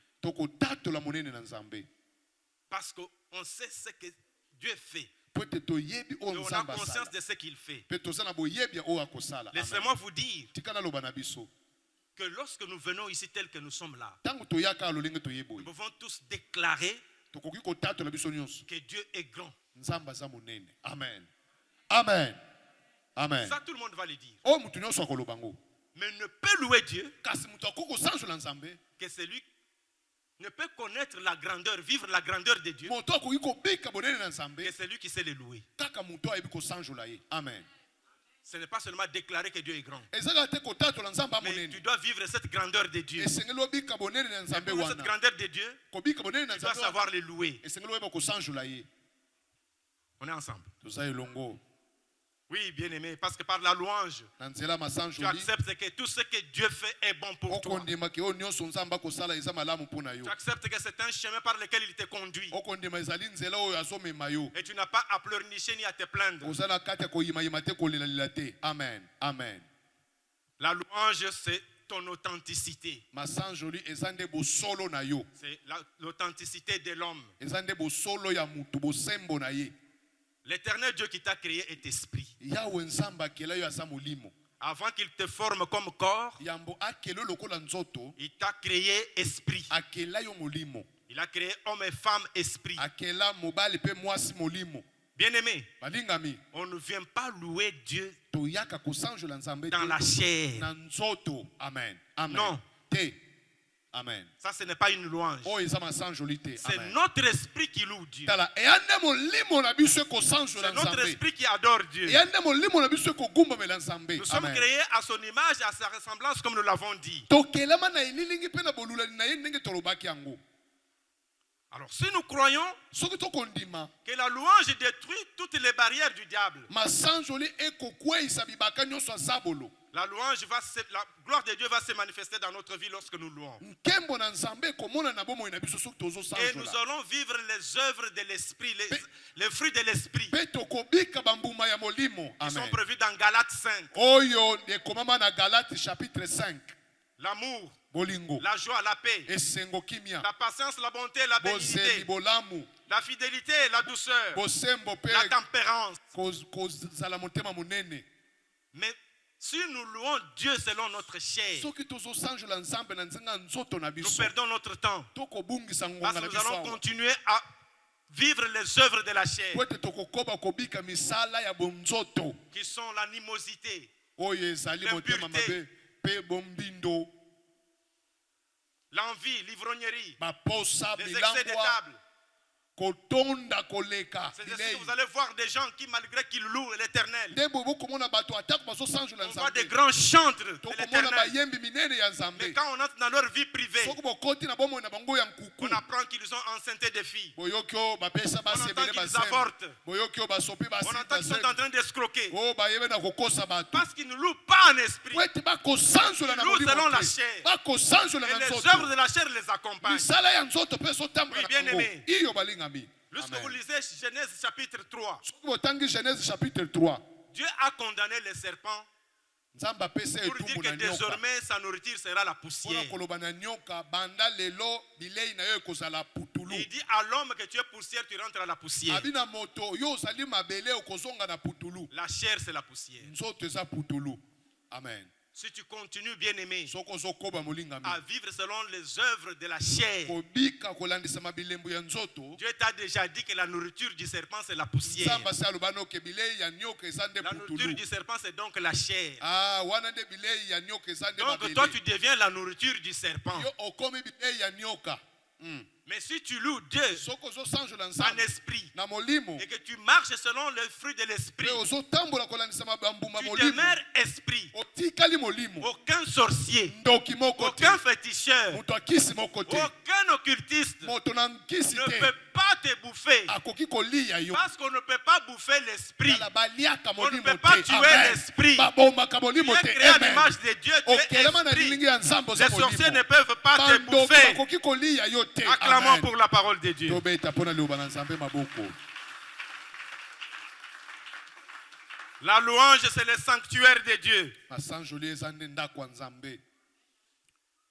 Parce qu'on sait ce que Dieu fait. Et on a conscience de ce qu'il fait. Laissez-moi vous dire que lorsque nous venons ici tel que nous sommes là, nous pouvons tous déclarer que Dieu est grand. Amen. Amen. Amen. Ça, tout le monde va le dire. Mais ne peut louer Dieu que celui ne peut connaître la grandeur, vivre la grandeur de Dieu, que celui qui sait le louer. Amen. Ce n'est pas seulement déclarer que Dieu est grand, mais tu dois vivre cette grandeur de Dieu. Et pour cette grandeur de Dieu, tu dois savoir le louer. On est ensemble. Oui, bien-aimé, parce que par la louange, tu acceptes que tout ce que Dieu fait est bon pour toi. Tu acceptes que c'est un chemin par lequel il te conduit. Et tu n'as pas à pleurnicher ni à te plaindre. Amen. Amen. La louange, c'est ton authenticité. C'est l'authenticité de l'homme. L'éternel Dieu qui t'a créé est esprit. Avant qu'il te forme comme corps, il t'a créé esprit. Il a créé homme et femme esprit. Bien-aimé, on ne vient pas louer Dieu dans la chair. Amen. Non. Amen. Ça, ce n'est pas une louange. C'est notre esprit qui loue Dieu. C'est notre esprit qui adore Dieu. Nous sommes créés à son image et à sa ressemblance, comme nous l'avons dit. Alors, si nous croyons que la louange détruit toutes les barrières du diable, la gloire de Dieu va se manifester dans notre vie lorsque nous louons. Et nous allons vivre les œuvres de l'esprit, les fruits de l'esprit. Ils sont prévus dans Galates 5. L'amour, la joie, la paix, la patience, la bonté, la bénignité, La fidélité, la douceur, bosembo pe la tempérance. kozala motema monene. Mais si nous louons Dieu selon notre chair, Soki tozosanjola nzambe na nzenga nzoto na nous biso perdons notre temps. tokobungisa Parce ngonga que na nous biso allons awa. continuer à vivre les œuvres de la chair, Po ete tokokoba kobika misala ya bonzoto qui sont l'animosité, oyo ezali motema mabe pe bombindo l'envie, l'ivrognerie, baposa les excès de bilangwa table. kotonda koleka C'est ainsi bilei. que vous allez voir des gens qui, malgré qu'ils louent l'éternel, nde bokomona bato atako bazosanjola on voit des nzambe grands chantres de tokomona l'éternel. bayembi minene ya Mais nzambe quand on entre dans leur vie privée, soki bokoti na bomoi na bango ya nkuku on apprend qu'ils ont enceinté des filles. boyoki oyo bapesa On basi entend ebele qu'ils basembe avortent. boyoki oyo basopi On entend qu'ils sont en basi train d'escroquer. oyo bayebe na kokosa bato Parce qu'ils ne louent pas en esprit. po ete bakosanjola na Ils louent selon molimo la te chair. bakosanjola Et na les nzoto œuvres de la chair les accompagnent. misala ya nzoto mpe ezotambola Oui, na bien bango aimé. iyo balingami. Lorsque Amen. vous lisez Genèse chapitre 3, soki botangi genèse chapitre 3 Dieu a condamné les serpents nzambe apesa pour dire etumbu que na nyoka désormais sa nourriture sera la mpona poussière. koloba na nyoka banda lelo bilei na yo ekozala putulu Il dit à l'homme que tu es poussière, tu rentres à la poussière. abi na moto yo ozali mabele okozonga na putulu La chair, c'est la poussière. nzoto eza putulu. Amen. Si tu continues, bien aimé, soki ozokoba molingami à vivre selon les œuvres de la chair, kobika kolandisama bilembo ya nzoto Dieu t'a déjà dit que la nourriture du serpent, c'est la poussière. nzambe asi alobana oke bilei ya nyoka eza nde La nourriture putulu. du serpent, c'est donc la chair. Wana nde bilei ya nyoka eza nde Donc toi, mabele tu deviens la nourriture du serpent. yo okomi bilei ya nyoka. Mais si tu loues Dieu soki ozosanjola en nzambe esprit na molimo et que tu marches selon le fruit de l'esprit, mpe ozotambola kolandisama bambuma tu molimo demeures esprit. otikali molimo Aucun sorcier, ndoki moko te aucun féticheur, moto akisi moko te aucun occultiste moto na nkisi ne te peut pas te bouffer. akoki kolia yo Parce qu'on ne peut pas bouffer l'esprit. kala baliaka On ne molimo peut pas te. tuer Amen. l'esprit. babomaka Tu molimo es te. créé à Amen. l'image de Dieu, tu es okelema na esprit. lilingi ya nzambe Les oza sorciers ne molimo peuvent pas te bandoki bouffer. bakoki kolia yo te. Acclamons Amen. pour la parole de Dieu. tobeta mpona liloba na nzambe maboko. La louange, c'est le sanctuaire de Dieu. masanjoli eza nde ndako ya nzambe.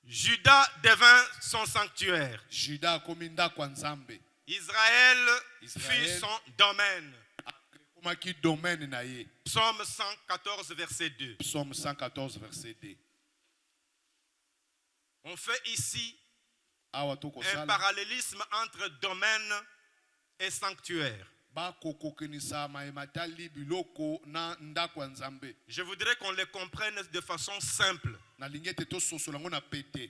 Judas devint son sanctuaire. juda akomi ndako ya nzambe. Israël Israël fut son domaine. akomaki domaine na ye. Psaume 114, verset 2. Psaume 114 verset 2. On fait ici awa un tokosala parallélisme entre domaine et sanctuaire. bakokokenisa maematali biloko na ndako ya nzambe. Je voudrais qu'on les comprenne de façon simple. nalingi ete tososola yango na pete.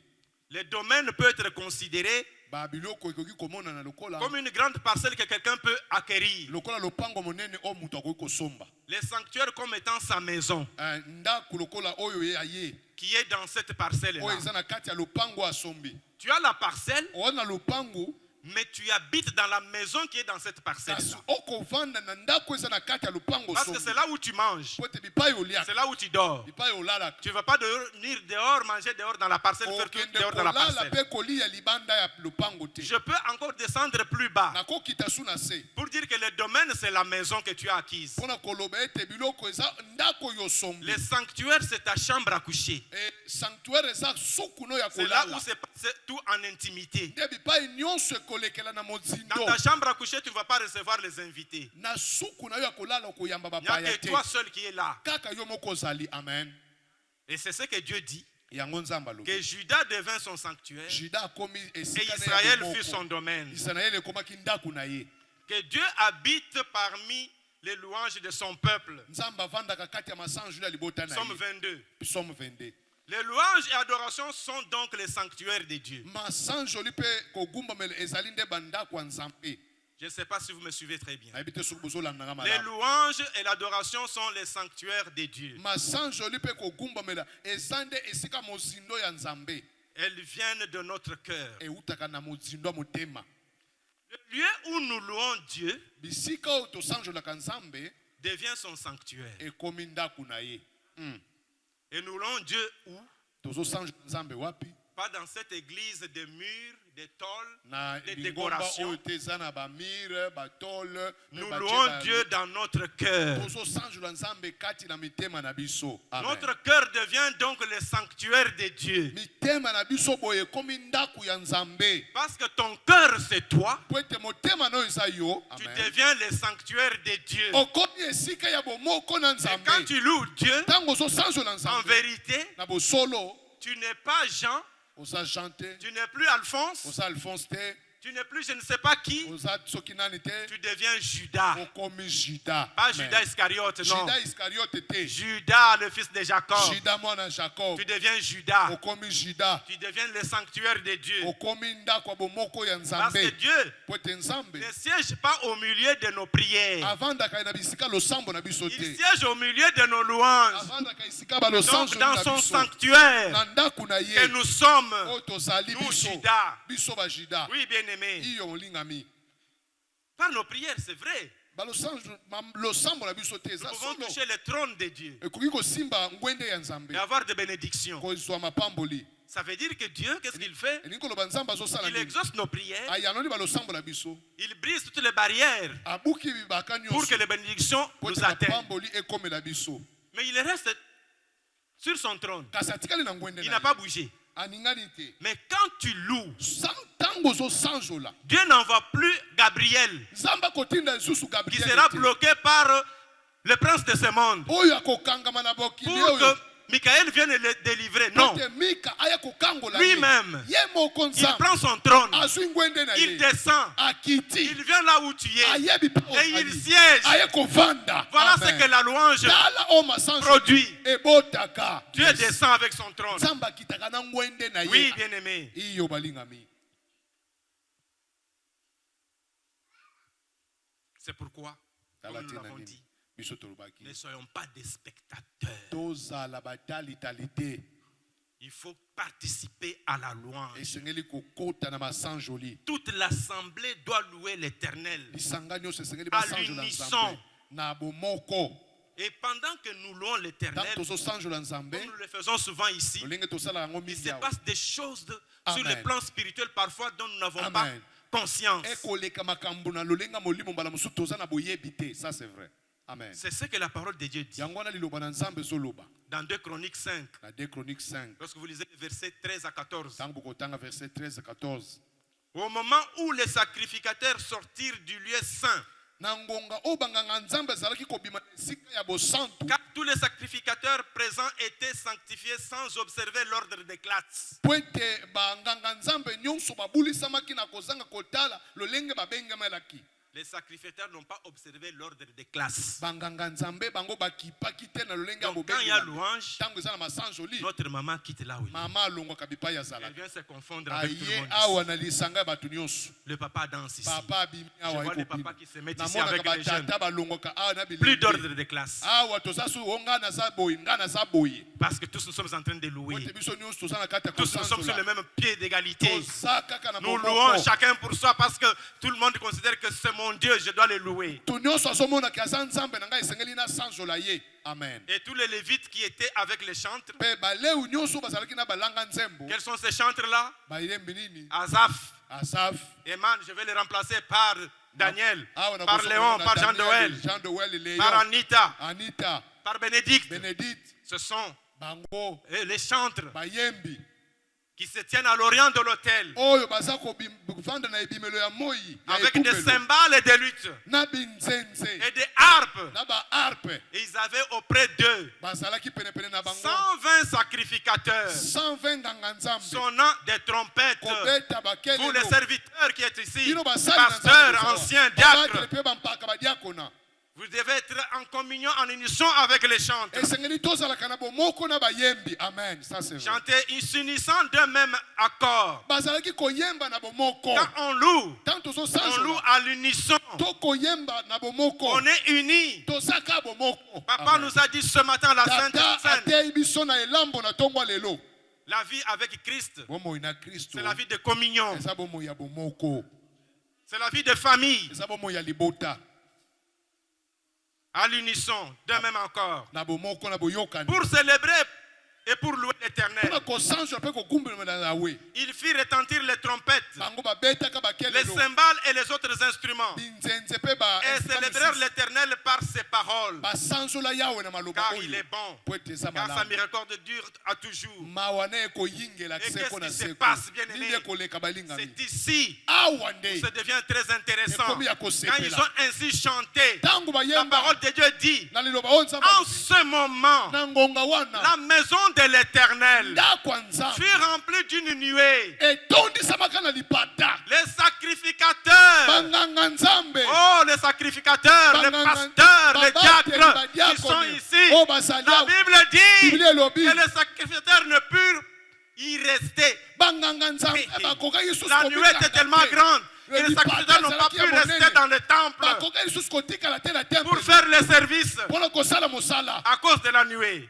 Le domaine peut être considéré babiloko ekoki komonana lokola comme une grande parcelle que quelqu'un peut acquérir. lokola lopango monene oyo moto akoki kosomba. Les sanctuaires comme étant sa maison ndako lokola oyo ye aye qui est dans cette parcelle-là. oyo eza na kati ya lopango asombi. Tu as la parcelle, oza na lopango mais tu habites dans la maison qui est dans cette kasi parcelle-là. okovanda na ndako eza na kati ya lopango Parce que sombi. c'est là où tu manges, po ete bipai oliaka c'est là où tu dors. bipai olalaka Tu ne vas pas venir dehors, manger dehors dans la parcelle, faire tout okende dehors dans la kolala parcelle. mpe kolia libanda ya lopango te. Je peux encore descendre plus bas nakokita su na se pour dire que le domaine, c'est la maison que tu as acquise. mpona koloba ete biloko eza ndako yo sombi. Le sanctuaire, c'est ta chambre à coucher. sanctuaire eza suku no ya C'est là où kolala c'est passé tout en intimité. nde bipai nyonso ekolekela na Dans mozindo. ta chambre à coucher, tu ne vas pas recevoir les invités. na suku na yo ya kolala okoyamba Il n'y a bapaya que te toi seul qui est là. kaka yo moko ozali. Amen. Et c'est ce que Dieu dit, yango nzambe alobi que Judas devint son sanctuaire juda akomi et esika na Israël ye fut son moko. domaine. israele ekomaki ndako na ye. Que Dieu habite parmi les louanges de son peuple. nzambe avandaka kati ya masanjuli ya libota na Psaume ye. 22. Psaume 22. Les louanges et adorations sont donc les sanctuaires de Dieu. masanjoli mpe kogumbamela ezali nde bandako ya nzambe. Je ne sais pas si vous me suivez très bien. nayebi te soki bozolandanga Les malamu. louanges et l'adoration sont les sanctuaires de Dieu. masanjoli mpe kogumbamela eza nde esika mozindo ya nzambe. Elles viennent de notre cœur. eutaka na mozindo ya motema. Le lieu où nous louons Dieu bisika oyo tosanjolaka nzambe devient son sanctuaire. ekomi ndako na ye. Et nous louons Dieu où? tozosanjola nzambe wapi? Pas dans cette église des murs, des tôles, na des lingomba décorations. oyo te eza na bamire batole Nous louons Dieu dans notre cœur. tozosanjula nzambe kati na mitema na biso. Amen. Notre cœur devient donc le sanctuaire de Dieu. mitema na biso boye ekomi ndako ya nzambe Parce que ton cœur, c'est toi. po ete motema na oyo eza yo. Tu Amen. deviens le sanctuaire de Dieu. okomi esika ya bomoko na Et nzambe quand tu loues Dieu, ntango ozosanjula en nzambe vérité, na bosolo tu n'es pas Jean, oza Jean te, tu n'es plus Alphonse, oza Alphonse te, tu n'es plus je ne sais pas qui, oza soki nani te, tu deviens Judas. okomi Juda. Pas Amen. Judas Iscariote, non. Juda Iscariote te, Judas, le fils de Jacob. Juda mwana Jacob, Tu deviens Judas. okomi Juda, Tu deviens le sanctuaire de Dieu. okomi ndako ya bomoko ya Parce nzambe que Dieu po ete nzambe ne siège pas au milieu de nos prières. avandaka na bisika losambo na biso Il te, siège au milieu de nos louanges. avandaka esika Donc balosanjoli dans na son biso sanctuaire na ndako na que ye nous sommes, oyo tozali nous biso Judas. biso bajuda Oui, bien-aimés. iyo olingami Par nos prières, c'est vrai. losambo na biso te Nous eza pouvons solo toucher le trône de Dieu ekoki kosimba ngwende ya nzambe et avoir des bénédictions. kozwa mapamboli Ça veut dire que Dieu, qu'est-ce qu'il fait? elingi koloba nzambe azosala Il nini exauce nos prières. ayanoli balosambo na biso Il brise toutes les barrières abuki bibaka pour nyonso que les bénédictions po ete nous atteignent. mapamboli ekomela biso Mais il reste sur son trône. kasi atikali na ngwende Il na n'a ye pas bougé. aningani te Mais quand tu loues, ntango ozosanjola Dieu n'envoie plus Gabriel nzambe akotinda lisusu qui gabriel sera te bloqué par le prince de ce monde oyo akokangama na bokili pour oyo que Michael vienne le délivrer. po Non. ete mika aya kokangola ye Lui-même, ye moko il nzambe prend son trône, azwi ngwende na il ye descend, akiti il vient là où tu es ayebi mpe et il ozali siège. aye kovanda Voilà Amen. ce que la louange tala oyo masanjo produit. ebotaka Dieu Yes. descend avec son trône. nzambe akitaka na ngwende na Oui, ye bien-aimé. iyo balingami C'est pourquoi, tala comme nous te na l'avons nini dit, biso tolobaki ne soyons pas des spectateurs. tozala batalitali te Il faut participer à la louange. esengeli kokota na masanjoli Toute l'assemblée doit louer l'Éternel. lisanga nyonso esengeli À basanjola l'unisson. nzambe na bomoko Et pendant que nous louons ntango l'Éternel, tozosanjola nzambe comme nous le faisons souvent ici, lolenge tosala yango il mingi se awa passe des choses sur Amen. le plan spirituel parfois dont nous n'avons pas Amen. conscience. ekoleka makambo na lolenga molimo mbala mosusu toza na boyebi te ça c'est vrai amen C'est ce que la parole de Dieu dit. yango wana liloba na nzambe ezoloba Dans 2 Chroniques 5, na 2 Chroniques 5 lorsque vous lisez les versets 13 à 14. ntango bokotanga verset 13 à 14 Au moment où les sacrificateurs sortirent du lieu saint, na ngonga oyo banganga nzambe ezalaki kobima na esika ya bosantu car tous les sacrificateurs présents étaient sanctifiés sans observer l'ordre des classes. po ete banganga nzambe nyonso babulisamaki na kozanga kotala lolenge babengamelaki Les sacrificateurs n'ont pas observé l'ordre des classes. banganga nzambe bango bakipaki te na lolenge ya Donc quand il y a bobengelami louange, ntango eza na masanjoli notre maman quitte là où il est. mama alongwaka bipai Elle azalaka vient se confondre avec tout le aye monde. awa na lisanga ya bato nyonso Le papa danse ici. papa abimi Je awa vois les ekobima papas qui se mettent ici namonaka avec les jeunes. batata balongwaka awa na Plus bilenge d'ordre de classe. awa toza su o nga naza boye nga naza boye Parce que tous nous sommes en train de po louer. ete biso nyonso toza na kati ya Tous nous sommes sur le kosanzola même pied d'égalité. toza kaka na Nous bomoko louons chacun pour soi parce que tout le monde considère que c'est mon Dieu, je dois le louer. to nyonso azomonaka aza nzambe na ngai esengeli nasanzola ye amen Et tous les lévites qui étaient avec les chantres, mpe baleu nyonso bazalaki na balanga nzembo quels sont ces chantres-là? bayembi nini Asaph, asaf Eman, je vais les remplacer par Daniel, awa par Léon, par Jean Noël, Jean Noël Léon par Anita, Anita par Bénédicte. Bénédicte Ce sont bango les chantres bayembi qui se tiennent à l'orient de l'autel oyo baza kovanda na ebimelo ya moi ya avec des etumbelo cymbales et des luttes na binzenze et des harpes. na baharpe Et ils avaient auprès d'eux bazalaki penepene na bango 120 sacrificateurs 120 nganga nzambe sonnant des trompettes. kobeta Pour les bakelelo serviteurs qui êtes ici, bino basali na pasteurs, nzambe anciens, bakele diacres, mpe bampaka badiakona vous devez être en communion, en unisson avec les chantres. esengeli tozalaka na bomoko na bayembi amen ça c'est vrai Chanter s'unissant d'un même accord. bazalaki koyemba na bomoko Quand on loue tant à tozosanzola l'unisson. tokoyemba na bomoko On est unis. tozaka bomoko Papa Amen. nous a dit ce matin à la Sainte tata Seine, atei biso na elambo na ntongo ya lelo la vie avec Christ, bomoi na kristo c'est la vie de communion, eza bomoi ya bomoko c'est la vie de famille, eza bomoi ya libota à l'unisson, d'un même accord. na bomoko na boyokani Pour célébrer et pour louer l'Éternel. Il fit retentir les trompettes, les cymbales et les autres instruments, et célébrèrent l'Éternel par ses paroles, car il est bon, car sa miséricorde dure à toujours. Et qu'est-ce qui se passe, bien aimé? C'est ici où ça devient très intéressant. Quand ils ont ainsi chanté, la parole de Dieu dit, en ce moment, la maison de l'Éternel fut remplie d'une nuée. Les sacrificateurs, oh les sacrificateurs, les pasteurs, les diacres qui sont ici, la Bible dit que les sacrificateurs ne purent y rester. La nuée était tellement grande que les sacrificateurs n'ont pas pu rester dans le temple pour faire le service à cause de la nuée.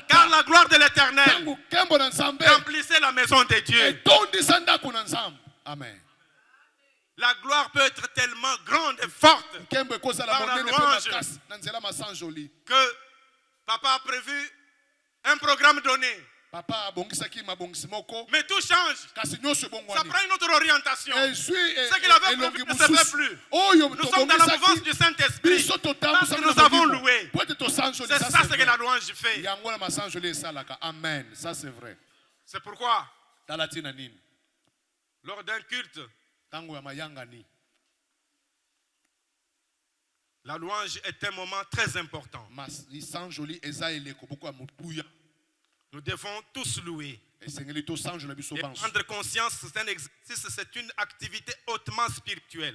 Car la gloire de l'Éternel remplissait la maison de Dieu. Amen. La gloire peut être tellement grande et forte par la louange que papa a prévu un programme donné. Mais tout change. Ça prend une autre orientation. Ce qu'il avait prévu ne se fait plus. Nous sommes dans la mouvance du Saint-Esprit parce que nous avons loué. C'est ça ce que la louange fait. Amen. Ça c'est vrai. C'est pourquoi lors d'un culte, la louange est un moment très important. Nous devons tous louer. Et prendre conscience, c'est un exercice, c'est une activité hautement spirituelle.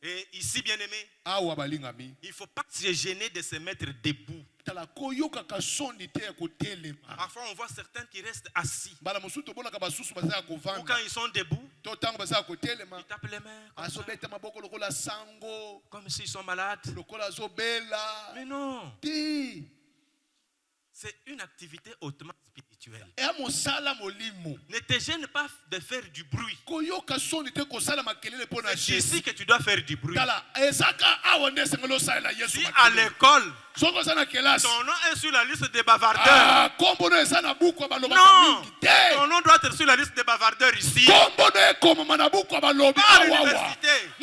Et ici, bien aimé, il ne faut pas se gêner de se mettre debout. Parfois, on voit certains qui restent assis. Ou quand ils sont debout, ils tapent les mains comme s'ils sont malades. Mais non. C'est une activité hautement spirituelle. Ne te gêne pas de faire du bruit. C'est ici que tu dois faire du bruit. Si à l'école, ton nom est sur la liste des bavardeurs. Non, ton nom doit être sur la liste des bavardeurs ici. Pas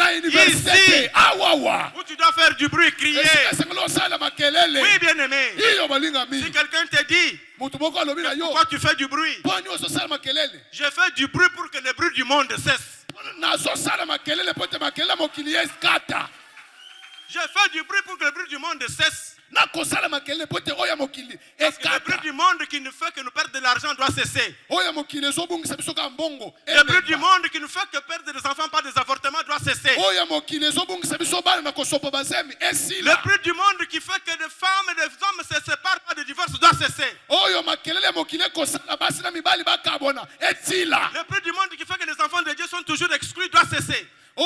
à l'université. Ici, où tu dois faire du bruit, crier. Oui, bien aimé. Si quelqu'un te dit, pourquoi tu fais du bruit? Je fais du bruit pour que le bruit du monde cesse. Je fais du bruit pour que le bruit du monde cesse. Parce que le bruit du monde qui nous fait que nous perdons de l'argent doit cesser. Le bruit du monde qui nous fait que perdre des enfants par des avortements doit cesser. Le bruit du monde qui fait que des femmes et des hommes se séparent par des divorces doit cesser. Le bruit du monde qui fait que les enfants de Dieu sont toujours exclus doit cesser. C'est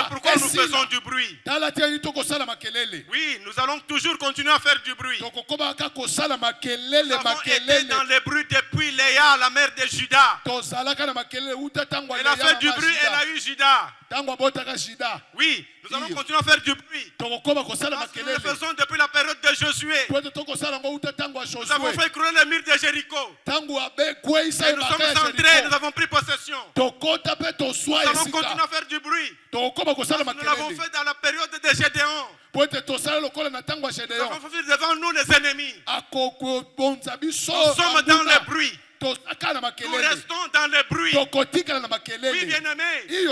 pourquoi nous faisons du bruit. Oui, nous allons toujours continuer à faire du bruit. Nous avons été dans le bruit depuis Léa, la mère de Judas. Elle a fait du bruit, elle a eu Judas. Oui, nous allons continuer à faire du bruit. Parce que nous le faisons depuis la période de Josué. Nous avons fait crouler les murs de Jéricho. Et nous sommes entrés, nous avons pris possession. Nous allons continuer à faire du bruit. Nous l'avons fait dans la période de Gédéon. Nous avons fait devant nous les ennemis. Nous sommes dans le bruit. Nous restons dans le bruit. Oui, bien-aimés. Et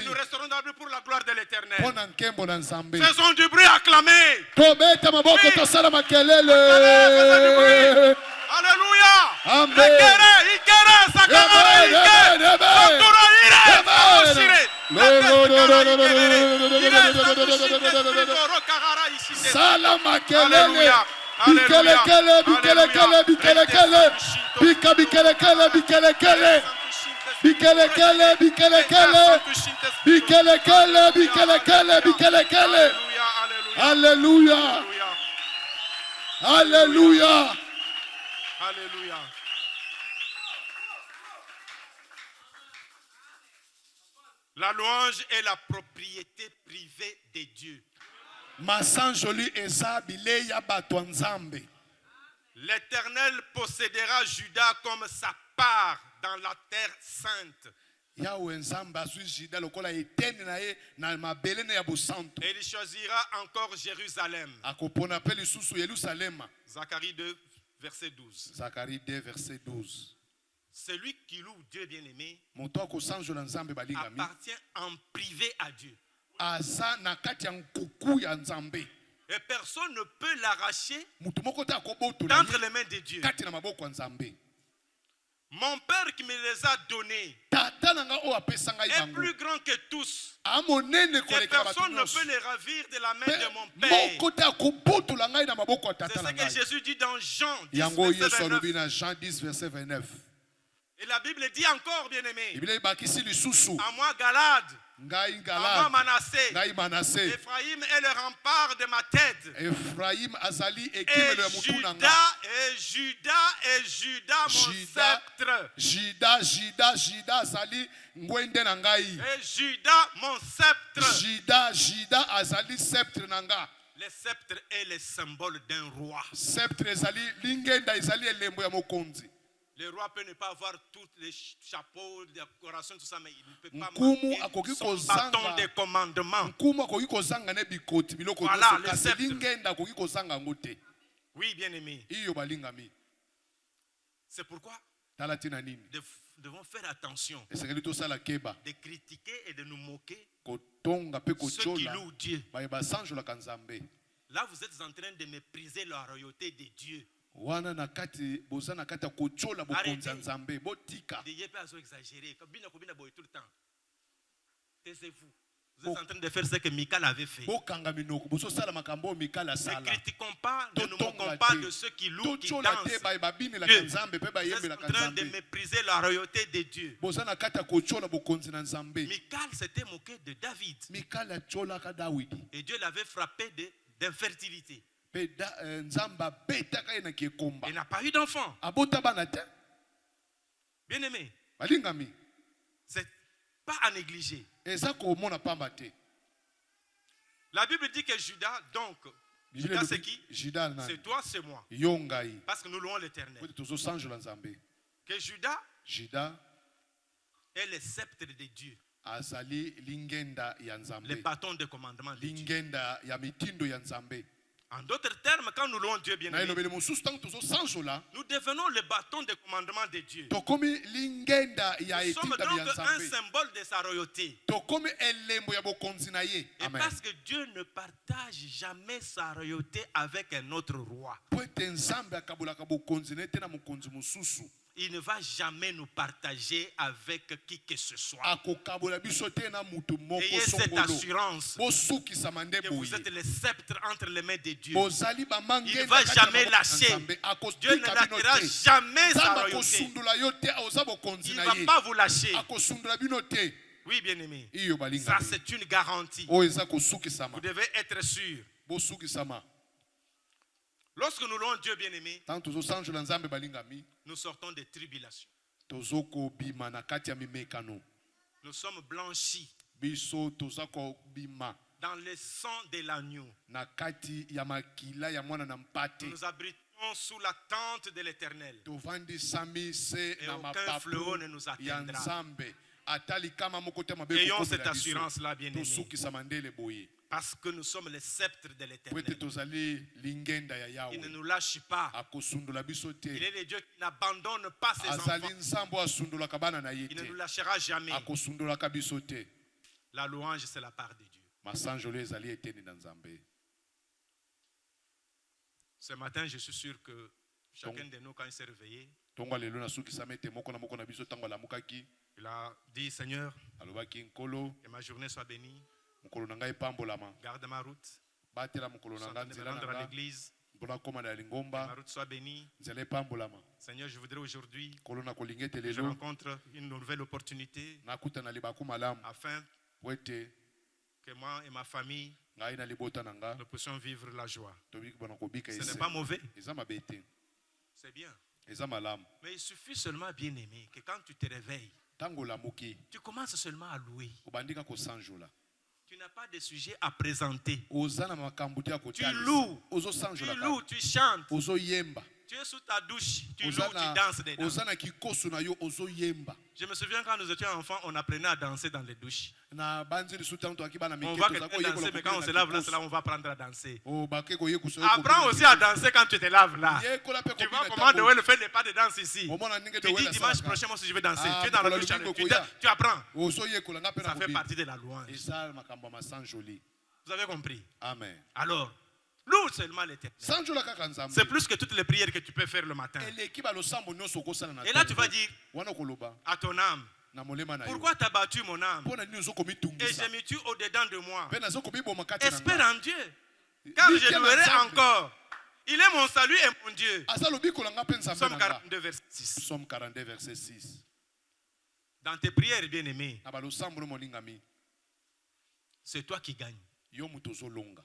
nous resterons dans le bruit pour la gloire de l'Éternel. Faisons du bruit, acclamez. Alléluia. Alléluia. Bikelekele, bikelekele, bikelekele. Bika bikelekele, bikelekele. Bikelekele, bikelekele. Bikelekele, bikelekele, bikelekele. Alléluia. Alléluia. Alléluia. La louange est la propriété privée de Dieu. masanjoli eza bilei ya bato ya Nzambe. L'Éternel possédera Juda comme sa part dans la terre sainte. Yawe Nzambe azwi Juda lokola eteni na ye na mabele na ya bosantu. Et il choisira encore Jérusalem. Akopona pe lisusu Yerusalema. Zacharie 2, verset 12. Zacharie 2, verset 12. Celui qui loue Dieu bien-aimé Moto akosanjola Nzambe balingami appartient en privé à Dieu. aza na kati ya nkuku ya Nzambe. Et personne ne peut l'arracher Mutu moko te akobotola d'entre les mains de Dieu. kati na maboko ya Nzambe. Mon Père qui me les a donnés Tata nanga o apesa ngai est bango. plus grand que tous. Amonene Et koleka bato personne ne nyonso. peut les ravir de la main de mon Père. Moko te akobotola ngai na maboko ya C'est tata ce na que ngai. Jésus dit dans Jean 10, Yango verset Yesu alobi 29. na Jean 10 verset 29. Et la Bible dit encore, bien-aimé, Biblia ibakisi lisusu à moi Galade, ngai à moi Galade Manassé, ngai Manassé. Ephraïm est le rempart de ma tête. Ephraim azali Et ekimelo ya mutu na nga. Juda, mon Juda, sceptre. Juda azali ngwende na ngai. Et Juda, mon sceptre. Juda azali sceptre na nga. Le sceptre est le symbole d'un roi. Sceptre ezali lingenda ezali elembo ya mokonzi. Le roi peut ne pas avoir tous les chapeaux, les décorations, tout ça, mais il ne peut pas Nkumu manquer akoki son kozanga. bâton de commandement. Nkumu akoki kozanga ne bikoti biloko Voilà, nyonso le kasi sceptre. lingenda akoki kozanga yango te. Oui, bien-aimé. Iyo balingami. C'est pourquoi Tala tina nini? nous devons faire attention Esengeli tosala keba. de critiquer et de nous moquer Kotonga pe ceux qui kochola. louent Dieu. Bayeba sanjolaka Nzambe. Là, vous êtes en train de mépriser la royauté de Dieu. Wana na kati boza na kati ya kochola bokonza Arrêtez. Nzambe botika. N'ayez pas à exagérer. Kobina boy tout le temps. Taisez-vous. Vous êtes en train de faire ce que Michal avait fait. Bokanga minoko boso sala makambo mikala Ne sala. critiquons pas, ne nous Totonga moquons pas te. de ceux qui louent, qui Tochola dansent. te bayeba bine la Dieu. Nzambe pe Vous bayembe êtes la en train de Nzambe. mépriser la royauté de Dieu. Boza na kati ya kochola bokonzi na Nzambe. Michal s'était moqué de David. Mikala chola ka Dawidi. Et Dieu l'avait frappé d'infertilité. Pe Nzamba betaka ye na kiekomba. Il n'a pas eu d'enfant. Abota bana te. Bien aimé, Balingami. c'est pas à négliger. Eza ko mona pamba te. La Bible dit que Judas, donc, Judas c'est qui? Juda na. C'est toi, c'est moi. Yongai. Parce que nous louons l'Éternel. Kote tozo sanjola Nzambe. Que Judas Juda est le sceptre de Dieu. azali lingenda ya Le Nzambe. bâton de commandement de Dieu. Lingenda ya mitindo ya Nzambe. En d'autres termes, quand nous louons Dieu bien Na aimé, elobele mosusu tango tozo sanjola. nous devenons le bâton de commandement de Dieu. Tokomi lingenda ya Nous sommes etinda donc ya un Nzambe. symbole de sa royauté. Tokomi elembo ya bokonzi na ye. Et Amen. parce que Dieu ne partage jamais sa royauté avec un autre roi, Po ete Nzambe akabolaka bokonzi na ye te na mokonzi mosusu. il ne va jamais nous partager avec qui que ce soit. Akokabola biso te na mutu moko Ayez cette songolo. assurance Bosukisama nde que vous boye. êtes le sceptre entre les mains de Dieu. Bozali Il bamangenda ne va kati ya jamais maboko na lâcher. Nzambe. Dieu ne Akostika bino lâchera te. jamais sa Nzambe royauté. akosundula yo te oza bokonzi Il na ne va ye. pas vous lâcher. Akosundula bino te. Oui, bien-aimé. Iyo Ça, balingami. c'est une garantie. Oyo eza kosukisama. Vous devez être sûr. Bosukisama. Lorsque nous louons Dieu, bien-aimé, Tango tozosanjola Nzambe balingami. nous sortons des tribulations. Tozokobima na kati ya mimekano. Nous sommes blanchis Biso toza kobima dans le sang de l'agneau. na kati ya makila ya mwana na mpate. Nous nous abritons sous la tente de l'Éternel. Tovandisami se Et na aucun mapapu fléau ne nous ya atteindra. Nzambe. Atali kama moko te mabe Ayons kokomela cette biso. assurance-là, bien-aimé. Tosukisama ndele boye. Parce que nous sommes les sceptres de Po ete l'Éternel. tozali lingenda ya Il ne Yawe. nous lâche pas. Akosundula biso Il te. est le Dieu qui n'abandonne pas ses Azali enfants. nzambo asundulaka bana na ye Il ne nous te. lâchera jamais. Akosundulaka biso te. La louange, c'est la part de Dieu. Masanjolo ezali eteni na Nzambe. Ce matin, je suis sûr que chacun de nous, quand il s'est réveillé, Tongo lelo nasukisama ete moko na biso tango alamukaki. il a dit, Seigneur, Alobaki nkolo que ma journée soit bénie. mokolo na ngai epambolama. Garde ma route. Batela mokolo Je na suis en ngai train de me nzela na rendre à ngai. l'église. Mpona koma na Que ma lingomba route soit bénie. nzela epambolama. Seigneur, je voudrais aujourd'hui Kolo na kolinga ete que je lelo rencontre une nouvelle opportunité nakuta na libaku malamu afin po ete que moi et ma famille, ngai na libota na nga nous puissions vivre la joie. tobiki bana kobika Ce n'est ese. pas mauvais, Eza mabe te. c'est bien. Eza malamu. Mais il suffit seulement, bien aimé, que quand tu te réveilles, Tango olamuki tu commences seulement à louer. obandika kosanjola. Tu n'as pas de sujet à présenter. oza na makambo te ya Tu kotalisa. loues. Tu Ozosanjola loues, tu chantes. ozoyemba. Tu es sous ta douche. Tu loues, Oza tu danses dedans. oza na kikoso na yo ozoyemba. Je me souviens quand nous étions enfants, on apprenait à danser dans les douches. Na banzi lisuta nto akiba na On miketo va za continuer à danser, mais quand on se lave là, c'est là où on va apprendre à danser. Oh bake ko ye kuso. Apprends aussi à danser quand tu te laves là. Yekola pe Tu ko vois comment de le faire des pas de danse ici. Omona ninge Tu de dis wela dimanche sala. prochain, moi aussi je vais danser. Ah, Tu es dans la pour douche, le bingo, tu apprends. Ozo yekola nga pe na Ça fait kobi. partie de la louange. Eza makambo masan joli. Vous avez compris? Amen. Alors, loue seulement l'Éternel. Sanjola kaka nzambe. C'est plus que toutes les prières que tu peux faire le matin. Eleki ba losambo nyonso kosala na. Et là, tu vas dire wana koloba à ton âme, na molema na yo. pourquoi t'as battu mon âme? Pona nini zo Et komitungisa. je me tue au-dedans de moi. Pe na zo komiboma kati na. Espère en Dieu. Car je louerai encore. Il est mon salut et mon Dieu. Asa lobiko la nga pe nzambe Somme na nga. 42, verset 6. Somme 42 verset 6. Dans tes prières, bien-aimés, Na ba losambo no moningami. c'est toi qui gagnes. Yo muto zo longa.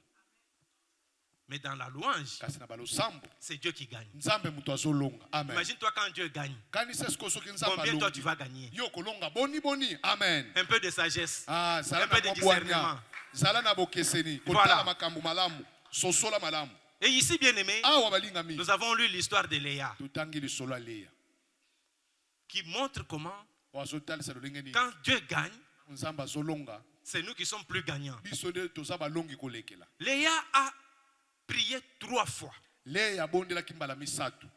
Mais dans la louange, Kasi na ba losambo. c'est Dieu qui gagne. Nzambe muto azo longa. Amen. Imagine-toi quand Dieu gagne. Kanisa siko soki nzambe Combien toi alongi. tu vas gagner? Yo kolonga boni boni. Amen. Un peu de sagesse. Ah, zala Un peu de na discernement. mabwanya. Zala na bokeseni. Voilà. Kotala makambo malamu. Sosola malamu. Et ici, bien-aimés, Awa balingami. nous avons lu l'histoire de Léa Tutangi lisolo Leya. qui montre comment, Wazotalisa lolengeni. quand Dieu gagne, Nzambe azolonga. c'est nous qui sommes plus gagnants. Biso de toza balongi kolekela. Léa a prié 3 fois. Leya bondelaki mbala misato.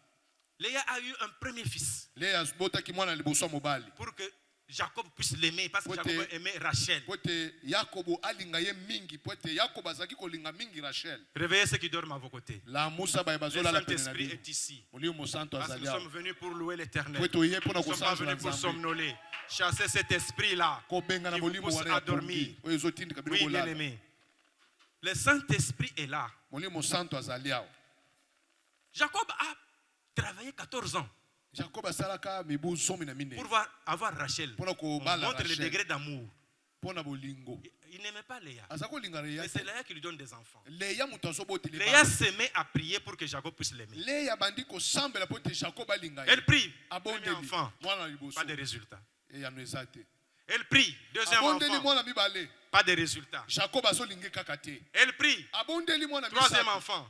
Léa a eu un premier fils Leya botaki mwana liboso mobali. pour que Jacob puisse l'aimer parce que Pote- Jacob aimait Rachel. Pote Yakobo alinga ye mingi. Pote Yakobo azaki kolinga mingi Rachel. Réveillez ceux qui dorment à vos côtés. La musa ba Le bazola la pene na Saint-Esprit bino. est ici. Molio mosanto Parce que nous azalia. sommes venus pour louer l'Éternel. Pote oye pona Nous ne sommes pas kosanjola venus pour nzambe. somnoler. Chasser cet esprit-là Kobenga na qui vous molimo pousse wana à ya dormir. dormir. Oyo zotindika bino Oui, kolala. bien-aimé. Le Saint-Esprit est là. Molio mosanto azalia. Jacob a travaillé 14 ans Jacob asalaka mibu somi na mine. pour avoir Rachel. Pona On ko bala montre le Rachel. degré d'amour. Pona bolingo. Il n'aimait pas Léa. Azako linga Leya. Mais c'est Léa qui lui donne des enfants. Leya muto azoboteli. Léa se met à prier pour que Jacob puisse l'aimer. Leya bandi kosambela pote Jacob alinga. Elle prie. Premier Abondeli. enfant. Mwana liboso. Pas de résultat. E ya no ezate. Elle prie. Deuxième Abondeli enfant. mwana mibale. Pas de résultat. Jacob azolinga kaka te. Elle prie. Abondeli mwana Troisième misato. enfant.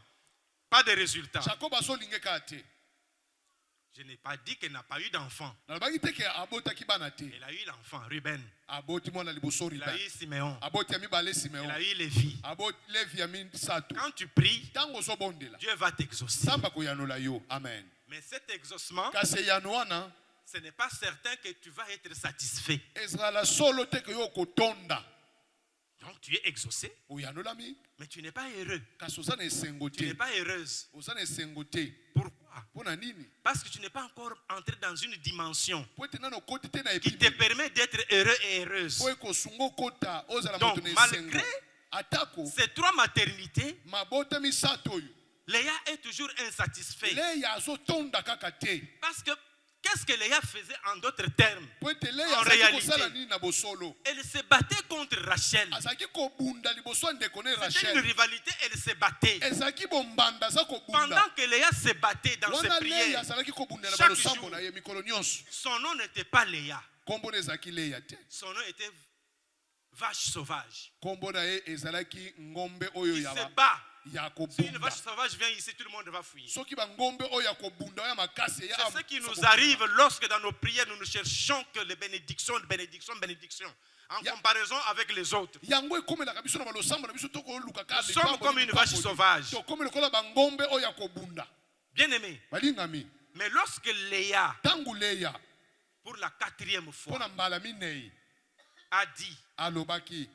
Pas de résultat. Jacob azolinga kaka te. Je n'ai pas dit qu'elle n'a pas eu d'enfant. Nalobaki te ke abotaki bana te. Elle a eu l'enfant, Ruben. Aboti mwana liboso Elle a Ruben. eu Siméon. Aboti ya mibale Elle Simeon. a eu Lévi. Aboti Levi ya misato. Quand tu pries, Tango ozobondela. Dieu va t'exaucer. Samba koyanola yo. Amen. Mais cet exaucement, Kasi yano wana ce n'est pas certain que tu vas être satisfait. ezala solo te ke yo kotonda. Donc tu es exaucé, Oyanolami. mais tu n'es pas heureux. Kasi oza na esengo Tu n'es te. pas heureuse. Oza na esengo te. Pourquoi? Pona nini? Parce que tu n'es pas encore entré dans une dimension Po ete nano koti te na qui te epibi. permet d'être heureux et heureuse. Po ekosungo kota ozala Donc, moto na esengo. malgré Atako ces 3 maternités, mabota misato oyo. Léa est toujours insatisfait. Leya azotonda kaka te. Parce que qu'est-ce que Léa faisait en d'autres termes? Po ete Leya En azalaki réalité. kosala nini na bosolo. Elle se battait contre Rachel. Azalaki kobunda liboso ya ndeko ne C'était une Rachel. rivalité, elle se battait. Ezalaki bombanda aza kobunda. Pendant que Léa se battait dans ses Wana Leya prières, azalaki kobunda na Chaque balosambo jour. na ye mikolo nyonso. son nom n'était pas Léa. Kombo na ezalaki Leya te. Son nom était vache sauvage. Kombo na ye ezalaki ngombe oyo Il ya se bat. ya Si une kobunda. vache sauvage vient ici, tout le monde va fuir. Soki bangombe oyo ya kobunda oyo ya makasi ya C'est ce qui nous arrive lorsque dans nos prières, nous ne cherchons que les bénédictions, bénédictions, bénédictions. En comparaison avec les autres. yango ekomelaka biso na balosambo na biso tokoluka kaka Nous sommes comme une vache sauvage. tokomi lokola bangombe oyo ya kobunda. Bien aimé. Balingami Mais lorsque Léa, ntango Leya pour la 4e fois, mpona mbala minei a dit, alobaki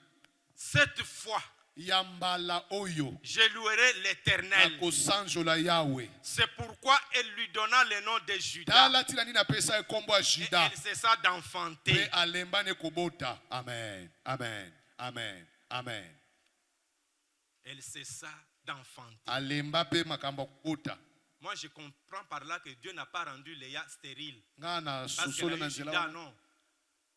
cette fois, ya mbala oyo je louerai l'Éternel. nakosanjola Yawe. C'est pourquoi elle lui donna le nom de Judas. tala tina nini apesa ye kombo ya Et Juda elle cessa d'enfanter. mpe alembani kobota. Amen, amen, amen, amen. Elle cessa d'enfanter. Alemba mpe makambo ya kobota. Moi, je comprends par là que Dieu n'a pas rendu Léa stérile. ngai na Parce qu'elle sosola a na eu nzela Judas, wana non.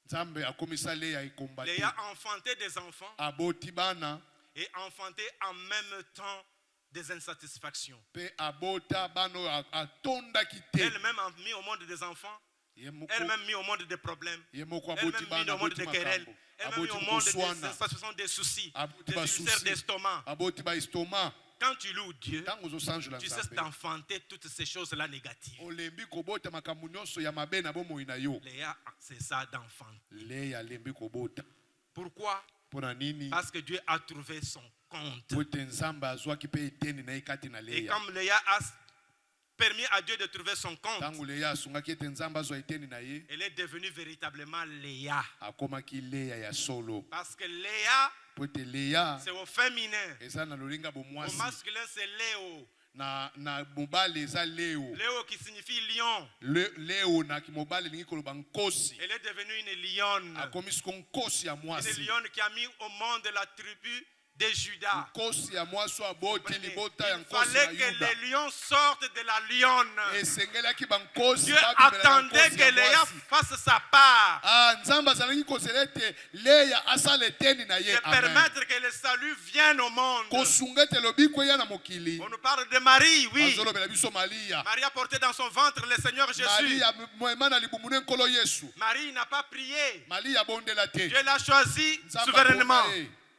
nzambe akomisa Leya ekomba te. Léa enfantait des enfants Aboti bana et enfantait en même temps des insatisfactions. mpe abota bana oyo atondaki te. Elle-même a mis au monde des enfants Elle-même mis au monde des problèmes. Ye moko Elle-même aboti mis bana au monde aboti des querelles. makambo. Elle-même mis au Aboti monde des koswana. situations des soucis, Aboti des ba ulcères souci. d'estomac. Aboti ba estomac. Quand tu loues Dieu, Tango ozosanjula tu cesses Nzambe. d'enfanter toutes ces choses-là négatives. Olembi kobota makambo nyonso ya mabe na bomoi na yo. Léa, c'est ça d'enfanter. Leya alembi kobota. Pourquoi? Pona nini? Parce que Dieu a trouvé son compte. Pote Nzambe azwaki pe eteni na ye kati na Et Leya. comme Léa a permis à Dieu de trouver son compte, Tango Leya asungaki ete Nzambe azwa eteni na ye, elle est devenue véritablement Léa. akomaki Leya ya solo. Parce que Léa, Pote Leya c'est au féminin. eza na lolinga Au bomwasi. masculin, c'est Léo. Na mobali eza Leo. Léo qui signifie lion. Leo na kimobali lingi koloba nkosi. Elle est devenue une lionne. Akomi siko nkosi ya Une mwasi. lionne qui a mis au monde la tribu de Judas. Nkosi ya mwasi aboti libota ya Il nkosi fallait na que Yuda. les lions sortent de la lionne. Esengelaki bankosi Dieu babimela na attendait nkosi que ya Léa mwasi. fasse sa part. Ah, Nzambe azalaki kozela ete Leya asala eteni na ye. De Amen. permettre que le salut vienne au monde. Kosunga ete lobiko eya na mokili. On nous parle de Marie, oui. Azolobela biso Maria. Marie a porté dans son ventre le Seigneur Jésus. Maria moema na libumu ne nkolo Yesu. Marie n'a pas prié. Maria abondela te. Dieu l'a choisi Nzambe souverainement.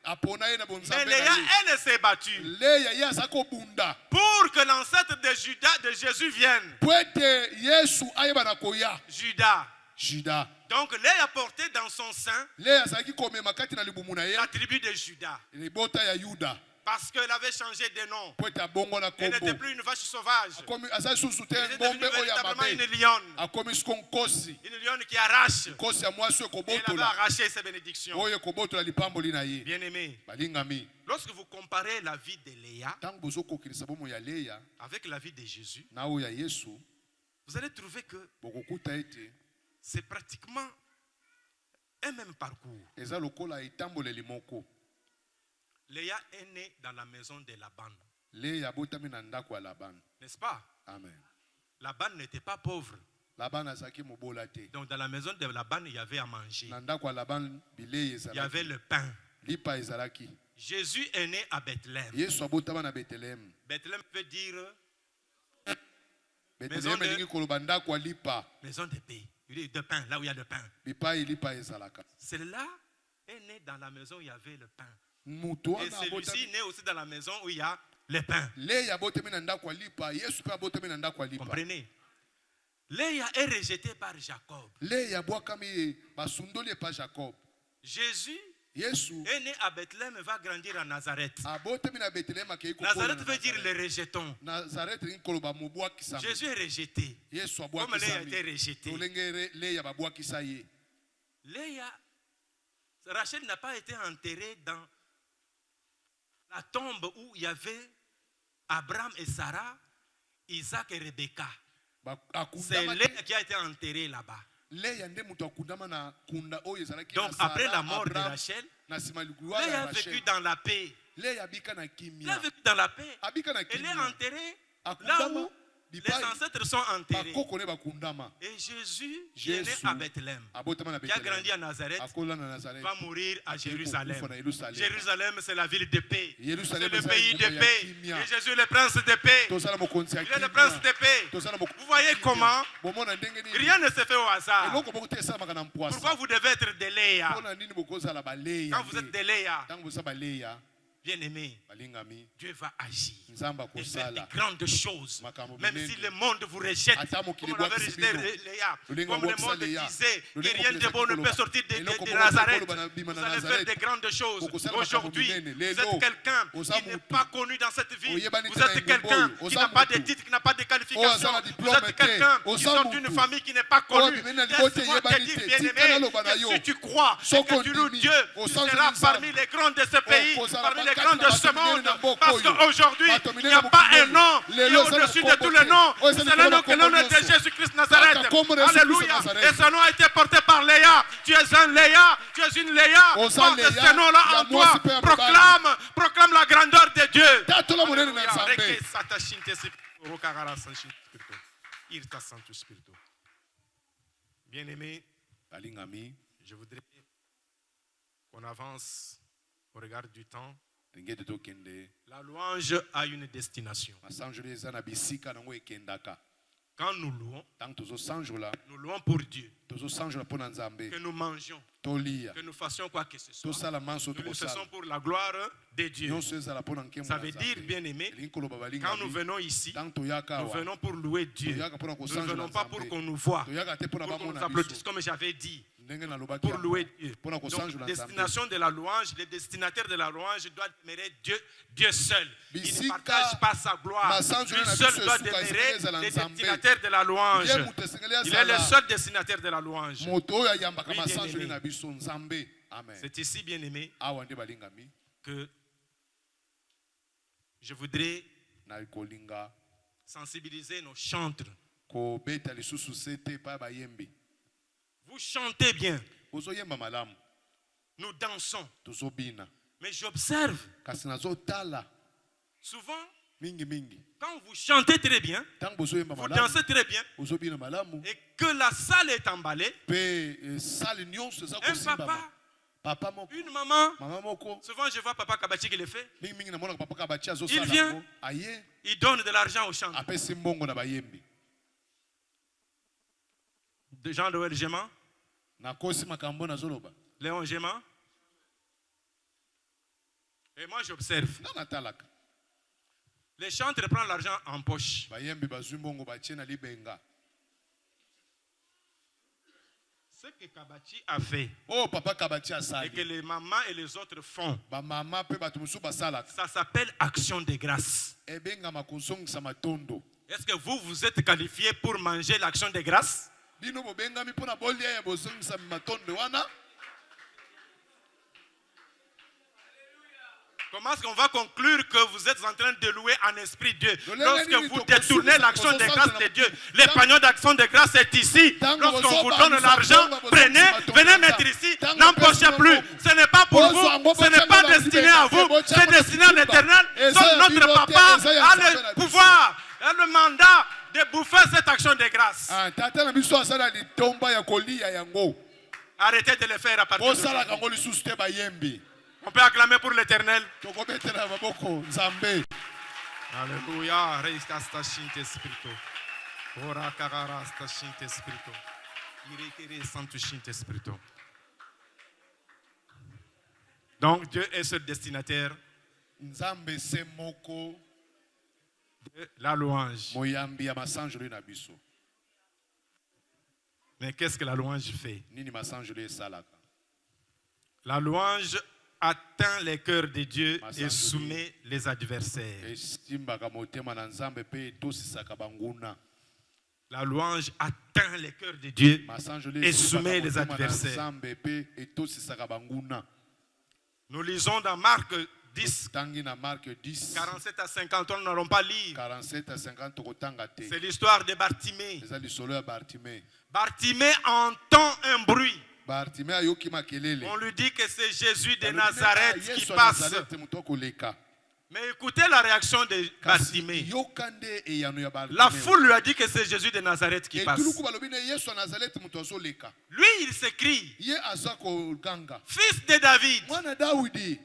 apona ye na Mais bonzambe Léa, na ye. elle s'est battue Leya ye aza kobunda. pour que l'ancêtre de Judas, de Jésus vienne. Po ete Yesu ayeba na koya. Judas. Juda. Donc Léa a porté dans son sein Leya azalaki komema kati na libumu na ye. la tribu de Judas. Libota ya Yuda. Parce qu'elle avait changé de nom. Po ete abongo na Elle n'était kombo. plus une vache sauvage. Akomi azali susu te Elle est devenue ngombe oyo ya véritablement une mabe. lionne. Akomi siko nkosi. Une lionne qui arrache. Nkosi ya mwasi oyo Et elle avait kobotola. arraché ses bénédictions. Oyo kobotola lipamboli na ye. Bien-aimé, Balingami. lorsque vous comparez la vie de Léa Tango bozokokilisa bomo ya Leya avec la vie de Jésus, na oyo ya Yesu, vous allez trouver que bokokuta ete c'est pratiquement un même parcours. eza lokola etamboleli moko. Léa est née dans la maison de Laban, Leya abotami na ndako ya Laban. n'est-ce pas? Amen. Laban n'était pas pauvre. Laban azalaki mobola te. Donc dans la maison de Laban, il y avait à manger. Na ndako ya Laban bilei Il y ezalaki. avait le pain. Lipa ezalaki. Jésus est né à Bethléem. Yesu abotama na Bethlehem. Bethléem veut dire Bethlehem Maison de- elingi koloba ndako ya lipa. maison de paix. Il dit de pain, là où il y a le pain. Bipai lipa ezalaka. Celle-là est née dans la maison où il y avait le pain. Mutu Et wana celui-ci abotami. naît aussi dans la maison où il y a le pain. Leya abotami na ndako ya lipa. Yesu pe abotami na ndako ya lipa. Comprenez? Léa est rejetée par Jacob. Leya abwakami basundoli epa Jacob. Jésus Yesu est né à Bethléem et va grandir à Nazareth. abotami na Bethlehem akei Nazareth veut dire les rejetons. Nazareth elingi koloba mobwakisami. Jésus est rejeté. Yesu Comme Léa a été abwakisami. rejetée. Lolenge Leya babwakisa ye. Léa, Rachel n'a pas été enterrée dans la tombe où il y avait Abraham et Sarah, Isaac et Rebecca. C'est Akundama Léa qui a été enterrée là-bas. Leya nde mutu akundama na kunda oyo ezalaki Donc na Sara, après la mort de Abraham, Rachel, na nsima likuwa Léa ya a vécu Rachel. dans la paix. Leya abika na Elle a kimia. vécu dans la paix. Abika na Elle est kimia. enterrée là Akundama où les bipai ancêtres sont enterrés. bakoko ne bakundama. Et Jésus, qui est né Jésus à Bethléem, abotama na qui a grandi Bethlehem. à Nazareth, Akola na Nazareth. va mourir à Jérusalem. Kufa na Yerusalem. Jérusalem, c'est la ville de paix. C'est Yerusalem le eza pays de engumba ya paix. kimia. Et Jésus est le prince de paix. Tozala mokonzi ya Il est le kimia. prince de paix. Tozala mokonzi Vous voyez ya kimia. comment Bomona ndenge nini? rien ne se fait au hasard. Eloko moko te esalamaka na mpwasa. Pourquoi vous devez être de Léa? Mpona nini bokozala baleya Quand vous êtes nde? de Léa, Ntango boza baleya, bien aimé, balingami, Dieu va agir Nzambe et faire akosala. de grandes choses. Makambo Même minene. si le monde vous rejette, Ata comme mokili on avait bwakisi rejeté bino. Léa, Lolinga comme le bwakisa monde Léa. disait que Lolinga rien de bwakisa bon ne koloba. peut sortir de Eloko moko Nazareth. koloba na bima Vous na allez faire Nazareth. de grandes choses. Okosala Aujourd'hui, makambo vous minene. êtes Lelo, quelqu'un oza qui n'est mutu. pas connu dans cette vie. Oyebani Vous te na êtes quelqu'un engumba oyo. qui Oza n'a pas de mutu. titre, qui n'a pas de Oyo qualification. aza na Vous diplôme êtes te. quelqu'un qui Oza sort mutu. d'une famille qui n'est pas Oyo connue. bimena libote Laisse-moi te yebani dire, te. bien-aimé, Tika naloba na que yo. si tu crois et Soko que tu loues ndimi. Dieu, tu Osanjoli seras Nzambe. parmi les grands de ce pays, Kozala parmi les bakati grands na de bato ce minene monde. na mboka Parce oyo. qu'aujourd'hui, Bato il minene n'y a na pas mokili un oyo. nom qui est Lelo eza na au-dessus de kombo tous te. les noms. Oyo eza C'est na le nom kombo que l'on est de nyonso. Jésus-Christ Nazareth. Ata kombo na Yesu Kristo Alléluia. Nazareth. Et ce nom a été porté par Léa. Tu es un Léa, tu es une Léa. Oza Porte Léa, ce nom-là ya en toi. mwasi pe ya mobali. Proclame la grandeur de Dieu. Tatola monene na Alléluia. Nzambe. Reke sata shinte si- rokagara san shinte spirito. Irta santo spirito. Bien-aimé, Balingami, je voudrais qu'on avance au regard du temps. ndenge tokende. La louange a une destination. Masanjoli eza na bisika nango ekendaka. Quand nous louons, tant tozosanjola nous louons pour Dieu. tozosanjola mpo na nzambe Que nous mangions, tolia que nous fassions quoi que ce soit. tosala manso Nous le faisons tokosala pour la gloire de Dieu. nyonso ezala mpo na nkembo Ça na veut dire, nzambe bien-aimé, elingi koloba quand balingami nous venons ici, tant toyaka nous awa venons pour louer Dieu. toyaka mpo na Nous ne kosanjola venons pas pour nzambe qu'on nous voie, toyaka te mpo na pour qu'on nous bamona applaudisse, biso comme j'avais dit, ndenge nalobaki pour yango louer Dieu. mpo na Donc, kosanjola nzambe destination de la louange, le destinataire de la louange doit demeurer Dieu seul. Il ne Bisika, partage pas sa gloire. masanjolo Lui na seul biso doit esuka demeurer esengeli ezala le nzambe. destinataire de la louange. ye moto esengeli Il est le azala seul destinataire de la louange. moto oyo ayambaka Oui, masanjoli bien-aimé. na biso nzambe amen C'est ici, bien aimé, awa nde balingami que je voudrais na kolinga sensibiliser nos chantres. kobeta lisusu se te epai ya bayembi Vous chantez bien, ozoyemba malamu nous dansons. tozobina Mais j'observe kasi nazotala souvent, mingimingi quand vous chantez très bien, ntango bozoyemba vous malamu dansez très bien, ozobina malamu et que la salle est emballée, mpe sale nyonso eza un kosimbama papa, papa moko une maman, mama moko souvent je vois papa Kabati qui le fait, mingimingi namonaka papa kabachi Il azosala vient. yango aye il donne de l'argent aux chanteurs. apesi mbongo na bayembi De Jean Noël Géman, nakosi makambo nazoloba Léon Géman. Et moi j'observe, nga natalaka les chantres prennent l'argent en poche. bayembi bazwi mbongo batie na libenga Ce que Kabati a fait oyo papa kabachi et que asali les mamans et les autres font, bamama mpe bato mosusu basalaka ça s'appelle action de grâce. ebengama kozongisa matondo Est-ce que vous êtes qualifié pour manger l'action de grâce? bino bobengami mpona bolia ya bozongisa matondo wana Comment est-ce qu'on va conclure que vous êtes en train de louer en esprit Dieu? Le Lorsque Lénine, vous il détournez faut l'action de grâce de dans Dieu, la- le panier d'action de grâce est ici. Tango Lorsqu'on vous bozoba, donne nous l'argent, sommes bozoba, prenez, bozoba, venez bozoba. mettre ici, Tango n'empochez bozoba, plus. bozoba. Ce n'est pas pour Bozoba, vous, bozoba, ce n'est pas bozoba, destiné à vous, bozoba, c'est destiné à bozoba. l'éternel. Et Seul ça, notre biboté, papa et ça, y a a ça, le la pouvoir, a le mandat de bouffer cette action de grâce. Ah, tata na biso asala litomba ya kolia yango Arrêtez de le faire à partir de bosalaka yango lisusu te bayembi On peut acclamer pour l'éternel. tokobetela maboko nzambe Alléluia. Resta sta shinte spirito. Ora karara sta shinte spirito. Irekere santu shinte spirito. Donc Dieu est ce destinataire nzambe se moko de la louange. moyambi ya masanjolo na biso Mais qu'est-ce que la louange fait? nini masanjolo esalaka La louange atteint les cœurs de Dieu et Masanjoli. soumet les adversaires. esimbaka motema na nzambe mpe etosisaka banguna La louange atteint les cœurs de Dieu masanjolo et soumet les motema na adversaires. nzambe mpe etosisaka banguna Nous lisons dans Marc 10, totangi na marke 10 47 à 50, nous n'allons pas lire. 47 à 50 tokotanga te C'est l'histoire de Bartimée. eza lisolo ya bartime Bartimée entend un bruit. bartime ayoki makelele On lui dit que c'est Jésus de Balobi, Nazareth Yesu qui ya passe. Nazareth, moto akoleka Mais écoutez la réaction de kasi Bartimée. yoka nde eyano ya bartime La foule lui a dit que c'est Jésus de Nazareth qui passe. etuluku balobi ne yesu ya nazareti moto azoleka Lui, il s'écrie, ye aza koganga fils de David. mwana dawidi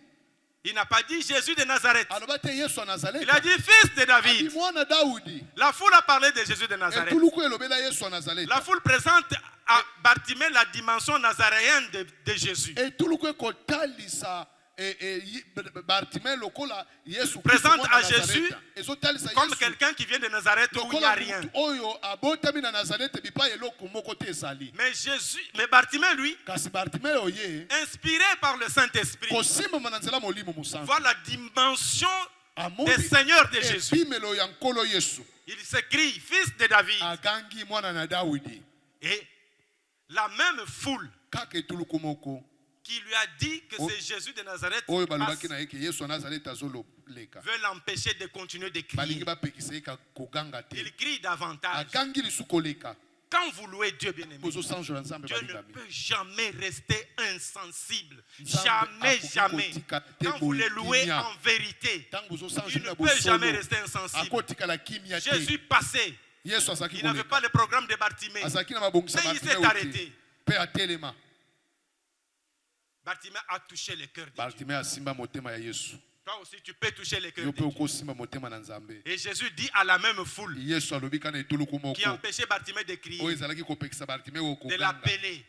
Il n'a pas dit Jésus de Nazareth. aloba te yesu ya nazareti Il a dit fils de Abi David. mwana dawidi La foule a parlé de Jésus de Nazareth. etuluku elobela yesu ya nazareti La foule présente à Bartimée la dimension nazaréenne de Jésus. etuluku ekotalisa bartime lokola yesu Présente Kristo mwana à Nazareta. Jésus ezotalisa Comme yesu quelqu'un qui vient de Nazareth où il n'y a lokola rien. mutu oyo abotami na nazareti bipai eloko moko te ezali Mais Bartimée, lui, kasi bartime oye inspiré par le Saint-Esprit, kosimbama na nzela molimo mosantu voit la dimension amoni des seigneurs de Jésus. epimelo ya nkolo yesu Il s'écrie, fils de David. agangi mwana na dawidi Et la même foule kaka etuluku moko qui lui a dit que c'est Jésus de Nazareth oyo qui passe, balobaki na ye ke yesu ya nazareti azoleka veut l'empêcher de continuer de balingi crier. bapekisa ye koganga te Il crie davantage. agangi lisusu koleka Quand vous louez Dieu, bien-aimé, bozosanjola nzambe Dieu ne balingami peut jamais rester insensible. Nzambe Jamais, akoki jamais. kotika te Quand vous le boye louez kimia. en vérité, ntango il bozosanjola ne na peut jamais bosolo rester insensible. akotikala kimia te Jésus passait. yesu azalaki Il n'avait koleka pas le programme de Bartimée. azalaki na mabongisa Mais il bartime s'est oyo te arrêté. mpe atelema Bartimée a touché le cœur de Dieu. bartime asimba motema ya yesu Toi aussi, tu peux toucher les cœurs yo de pe Dieu. okosimba motema na Nzambe. Et Jésus dit à la même foule Yesu alobi kana etuluku qui moko empêchait Bartimée de oyo crier, ezalaki kopekisa Bartime de okoganga l'appeler.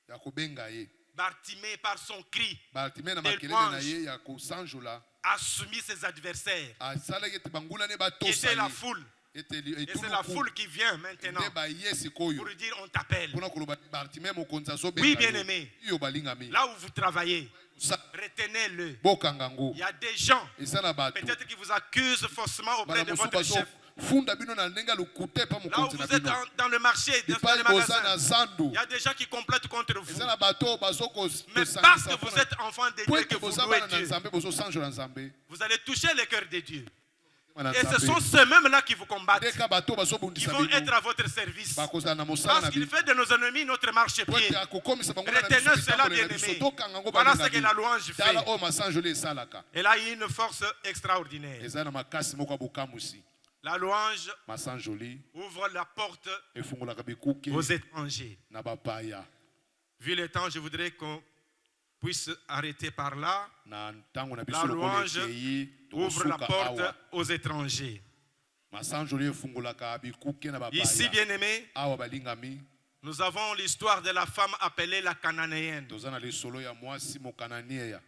ya kobenga ye. Bartimée, par son cri, Bartime na Del makelele louange. na ye ya kosanjola a soumis ses adversaires, asalaki ete banguna ne qui batosa était la ye foule. ete Et c'est la etuluku foule qui vient maintenant nde baye sikoyo pour lui dire on t'appelle. mpona koloba Bartime mokonzi Oui, azobenga bien-aimé. yo balingami Là où vous travaillez, Sa- retenez-le. bokanga ngo Il y a des gens, eza na bato peut-être qui vous accusent faussement auprès bana de mosusu votre chef. bazofunda bino na ndenge ya lokuta epa Là où mokonzi vous na êtes bino dans le marché, dans epai le boza magasin, na zandu il y a des gens qui complètent contre vous. eza na bato Mais parce bazokosangisa que vous êtes enfant de po Dieu, ete que vous boza louez bana na Dieu, Nzambe bozosanjola Nzambe vous allez toucher le cœur de Dieu. na Et ce Nzambe sont ceux-mêmes-là qui vous combattent, ndeka bato qui bazobundisa vont bino être à votre service. bakozala na mosala Parce na qu'il bino fait de nos ennemis notre po marchepied. ete akokomisa bango na Retenez biso cela, bitambolela biso bien-aimé. tokanga ngo Voilà ce balinga que la bino louange fait. tala oyo masanjoli esalaka Elle a une force extraordinaire. eza na makasi moko ya bokamusi La louange masanjoli ouvre la porte efungolaka bikuke aux étrangers. na bapaya. Vu le temps, je voudrais qu'on puisse arrêter par là. Na ntango na La biso lokola louange ekei ouvre la tokosuka porte awa aux étrangers. masanjoli efungolaka bikuke na Ici, bapaya bien-aimés, awa balingami nous avons l'histoire de la femme appelée la Cananéenne, toza na lisolo ya mwasi mokanania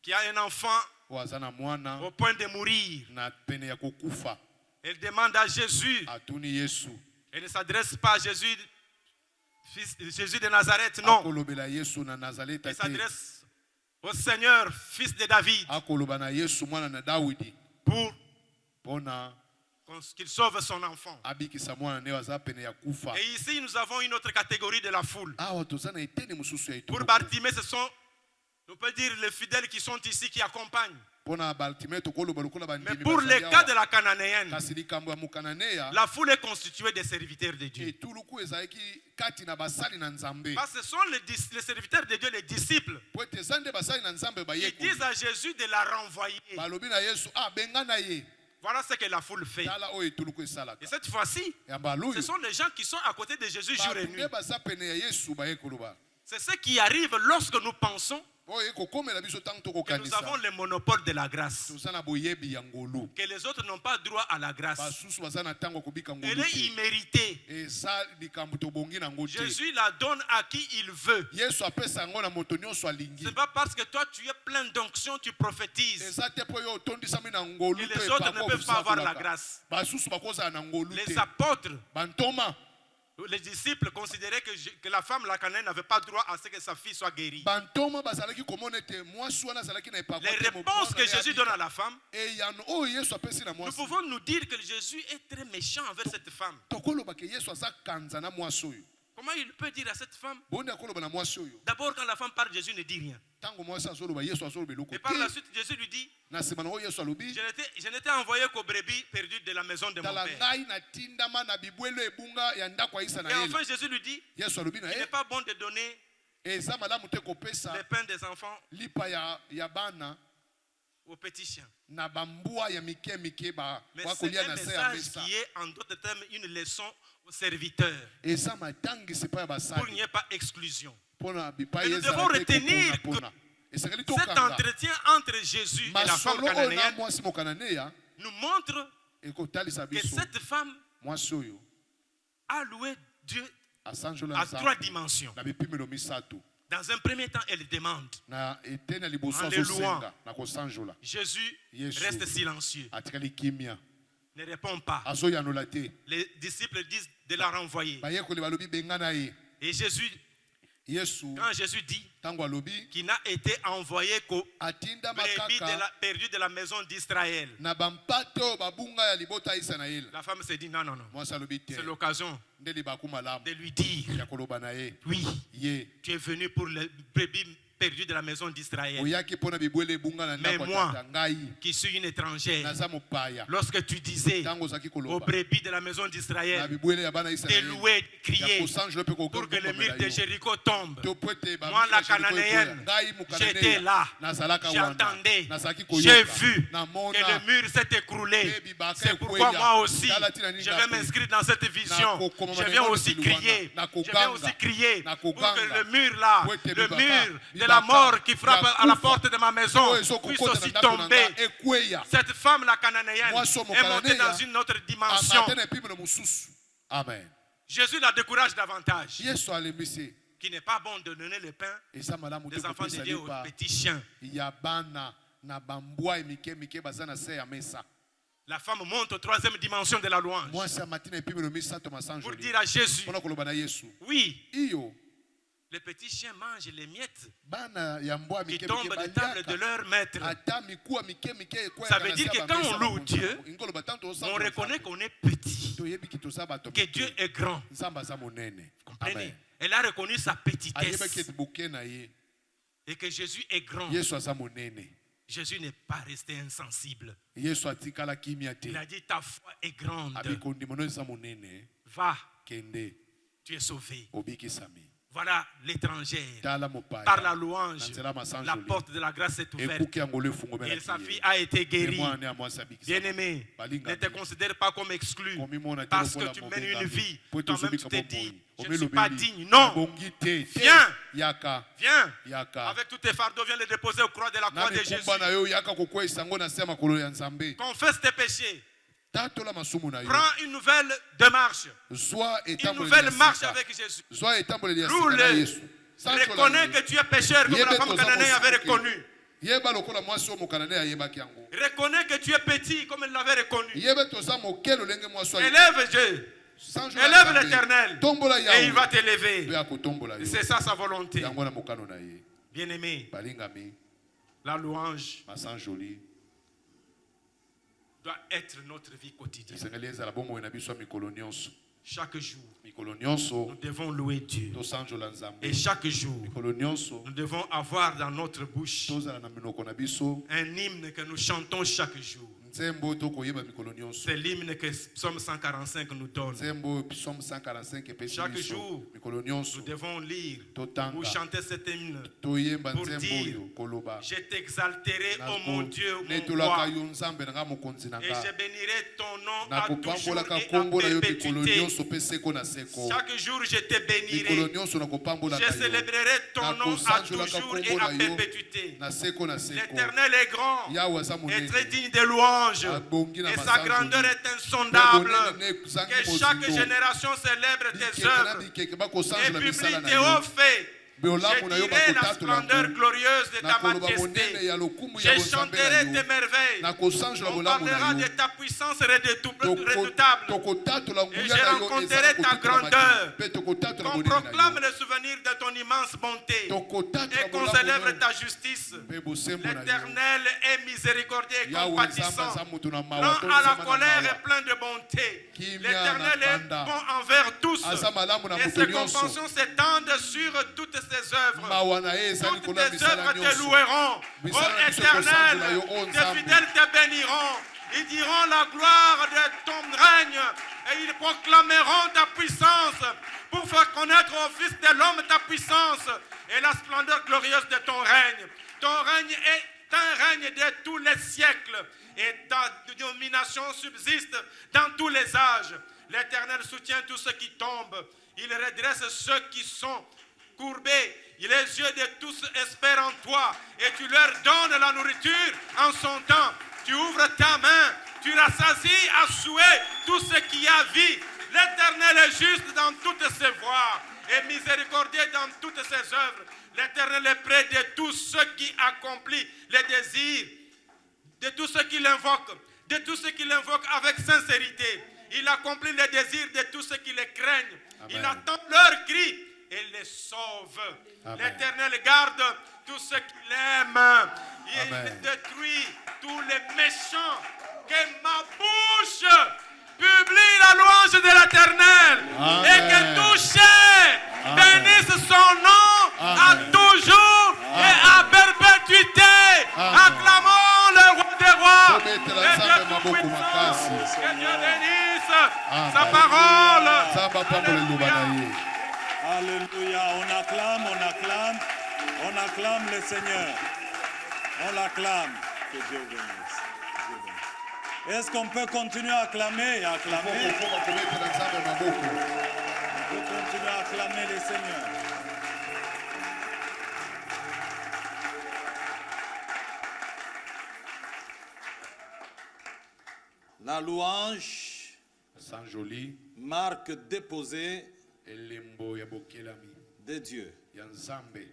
qui a un enfant oyo aza na mwana au point de mourir. na pene ya kokufa Elle demande à Jésus. atuni Yesu Elle ne s'adresse pas à Jésus, Jésus de Nazareth, non. akolobela Yesu na Nazareta Elle te s'adresse au Seigneur, fils de David, akoloba na Yesu mwana na Dawidi pour mpona qu'il sauve son enfant. abikisa mwana ne aza pene ya kufa. Et ici, nous avons une autre catégorie de la foule. Awa toza na eteni mosusu ya Pour etuluku Bartimée, ce sont, on peut dire, les fidèles qui sont ici, qui accompagnent. mpona Bartime tokoloba lokola Mais bandimi pour le bazali cas awa. de la Cananéenne, kasi likambo ya mokananea la foule est constituée des serviteurs de Dieu. etuluku ezalaki kati na basali na Nzambe Parce que ce sont les serviteurs de Dieu, les disciples, po ete eza nde basali na Nzambe qui bayekoli disent à Jésus de la renvoyer. balobi na Yesu benga na ye Voilà ce que la foule fait. tala oyo etuluku Et esalaka cette fois-ci, yamba ce luyu sont les gens qui sont à côté de Jésus jour et nuit. bato nde baza pene ya Yesu bayekoloba C'est ce qui arrive lorsque nous pensons oyo ekokomela biso ntango que nous tokokanisa avons le monopole de la grâce. toza na boyebi ya ngolu Que les autres n'ont pas droit à la grâce. basusu baza na ntango ya kobika Elle ngolu est te imméritée. eza likambo tobongi nango te Jésus la donne à qui il veut. Yesu apesa yango na moto nyonso alingi Ce n'est pas parce que toi tu es plein d'onction, tu prophétises. eza te mpo yo otondisami na ngolu Et te les autres epako ne peuvent pas avoir la osakolaka. grâce. basusu bakozala na ngolu Les te apôtres, bantoma les disciples considéraient que la femme, la Cananéenne, n'avait pas droit à ce que sa fille soit guérie. bantoma bazalaki komona ete mwasi wana azalaki na epako Les réponses que Jésus donne à la femme, eyano oyo Yesu apesi na nous mwasi pouvons nous dire que Jésus est très méchant envers cette femme. tokoloba ke Yesu aza kanza na mwasi oyo Comment il peut dire à cette femme? boni akoloba na mwasi oyo D'abord, quand la femme parle, Jésus ne dit rien. ntango mwasi azoloba Yesu azoloba eloko Et par la te suite, Jésus lui dit, na nsima nango Yesu alobi je n'étais envoyé qu'aux brebis perdues de la maison de mon tala père. ngai natindama na bibwelo ebunga ya ndako ya Et Isanaeli enfin, Jésus lui dit, Yesu alobi na il ye n'est pas bon de donner eza malamu te kopesa les pains des enfants lipa ya bana aux petits chiens. na bambwa ya mike mike Mais c'est bakolia un na se ya message mesa qui est, en d'autres termes, une leçon aux serviteurs. eza matangisi epai ya Pour qu'il basali n'y ait pas exclusion. mpona bipai Mais nous ezala devons te retenir kopona esengeli Cet tokanga entretien entre Jésus et la femme masolo oyo na cananéenne mwasi mokananea nous montre ekotalisa que biso cette femme mwasi oyo a loué Dieu asanjola à trois dimensions. na bipimelo misato Dans un premier temps, elle demande. na eteni ya liboso En les azosenga na kosanjola Jésus Yesu. reste silencieux, atikali kimia ne répond pas. azoyanola te Les disciples disent de la renvoyer. bayekoli balobi benga na ye Et Jésus, Yesu quand Jésus dit ntango alobi qu'il n'a été envoyé qu'aux atindama brebis kaka perdues de la maison d'Israël, na bampate oyo babunga ya libota ya Isanaeli la femme se dit non, non, non. mwasi alobi te C'est l'occasion nde libaku malamu de lui dire, ya koloba na ye oui, ye tu es venu pour les brebis perdues de la maison d'Israël. oyaki mpona bibwele ebunga na ndako Mais ya moi, tata ngai Qui suis une étrangère. naza mopaya Lorsque tu disais ntango ozalaki aux koloba brebis de la maison na d'Israël, bibwele ya bana de Isanaeli louer, de ya crier kosanjola mpe pour que le mur kokomela de yo Jéricho tombe. to po ete Moi, la Cananéenne, j'étais là, j'entendais, j'ai vu que le mur s'est écroulé. C'est pourquoi moi aussi, je vais m'inscrire dans cette vision. Je viens aussi crier, je viens aussi crier pour que le mur là, le mur de la mort qui frappe à la porte de ma maison puisse aussi tomber. Cette femme, la cananéenne, est montée dans une autre dimension. Amen. Jésus la décourage davantage. Qu'il n'est pas bon de donner le pain des enfants de Dieu aux petits chiens. La femme monte aux troisième dimension de la louange. Pour dire à Jésus, oui, les petits chiens mangent les miettes qui tombent de table de leur maître. Ça veut dire que quand on loue Dieu, on reconnaît qu'on est petit, que Dieu est grand. Vous comprenez? Elle a reconnu sa petitesse et que Jésus est grand. Jésus n'est pas resté insensible. Il a dit, ta foi est grande. Va, tu es sauvé. Voilà l'étrangère. Par la louange, la porte de la grâce est ouverte. Et sa fille a été guérie. Bien-aimé, ne te considère pas comme exclu. Parce que tu mènes une vie. Toi-même tu te dis, je ne suis pas digne. Non. Viens. Viens. Avec tous tes fardeaux, viens les déposer au croix de la croix de Jésus. Confesse tes péchés. Prends une nouvelle démarche. Une nouvelle marche avec Jésus. Loue-le. Reconnais que tu es pécheur comme la femme cananéenne avait reconnu. Reconnais que tu es petit comme elle l'avait reconnu. Élève Dieu. Élève l'Éternel. Et il va t'élever. C'est ça sa volonté. Bien-aimé, la louange doit être notre vie quotidienne. Chaque jour, nous devons louer Dieu. Et chaque jour, nous devons avoir dans notre bouche un hymne que nous chantons chaque jour. C'est l'hymne que Psaume 145 nous donne. Chaque jour, nous devons lire ou chanter cet hymne pour dire, je t'exalterai, ô mon Dieu, mon roi, et je bénirai ton nom à toujours et à perpétuité. Chaque jour, je te bénirai. Je célébrerai ton nom à toujours et à perpétuité. L'Éternel est grand et très digne de louange. Et sa grandeur est insondable. Que chaque génération célèbre tes œuvres et publie tes hauts faits. Je dirai la splendeur glorieuse de ta majesté. Je chanterai tes merveilles. On parlera de ta puissance redoutable. Et je rencontrerai ta grandeur. Qu'on proclame le souvenir de ton immense bonté. Et qu'on célèbre ta justice. L'Éternel est miséricordieux et compatissant. Lent à la colère et plein de bonté. L'Éternel est bon envers tous. Et ses compassions s'étendent sur toutes ses œuvres. Toutes tes œuvres te loueront. Ô Éternel, tes fidèles te béniront. Ils diront la gloire de ton règne et ils proclameront ta puissance pour faire connaître au Fils de l'homme ta puissance et la splendeur glorieuse de ton règne. Ton règne est un règne de tous les siècles et ta domination subsiste dans tous les âges. L'Éternel soutient tous ceux qui tombent. Il redresse ceux qui sont courbés. Les yeux de tous espèrent en toi et tu leur donnes la nourriture en son temps. Tu ouvres ta main, tu rassasies à souhait tout ce qui a vie. L'Éternel est juste dans toutes ses voies et miséricordieux dans toutes ses œuvres. L'Éternel est près de tous ceux qui accomplissent les désirs, de tous ceux qui l'invoquent, avec sincérité. Il accomplit les désirs de tous ceux qui les craignent. Amen. Il attend leur cri et les sauve. L'Éternel garde tous ceux qui l'aiment. Il détruit tous les méchants. Que ma bouche publie la louange de l'Éternel. Et que tout chair bénisse son nom à toujours et à perpétuité. Acclamons le roi des rois. Que Dieu bénisse sa parole. Alléluia, on acclame le Seigneur. On l'acclame. Que Dieu bénisse. Est-ce qu'on peut continuer à acclamer et acclamer? On peut continuer à acclamer le Seigneur. La louange, sanjoli marque déposée elembo ya bokelami de Dieu. ya nzambe.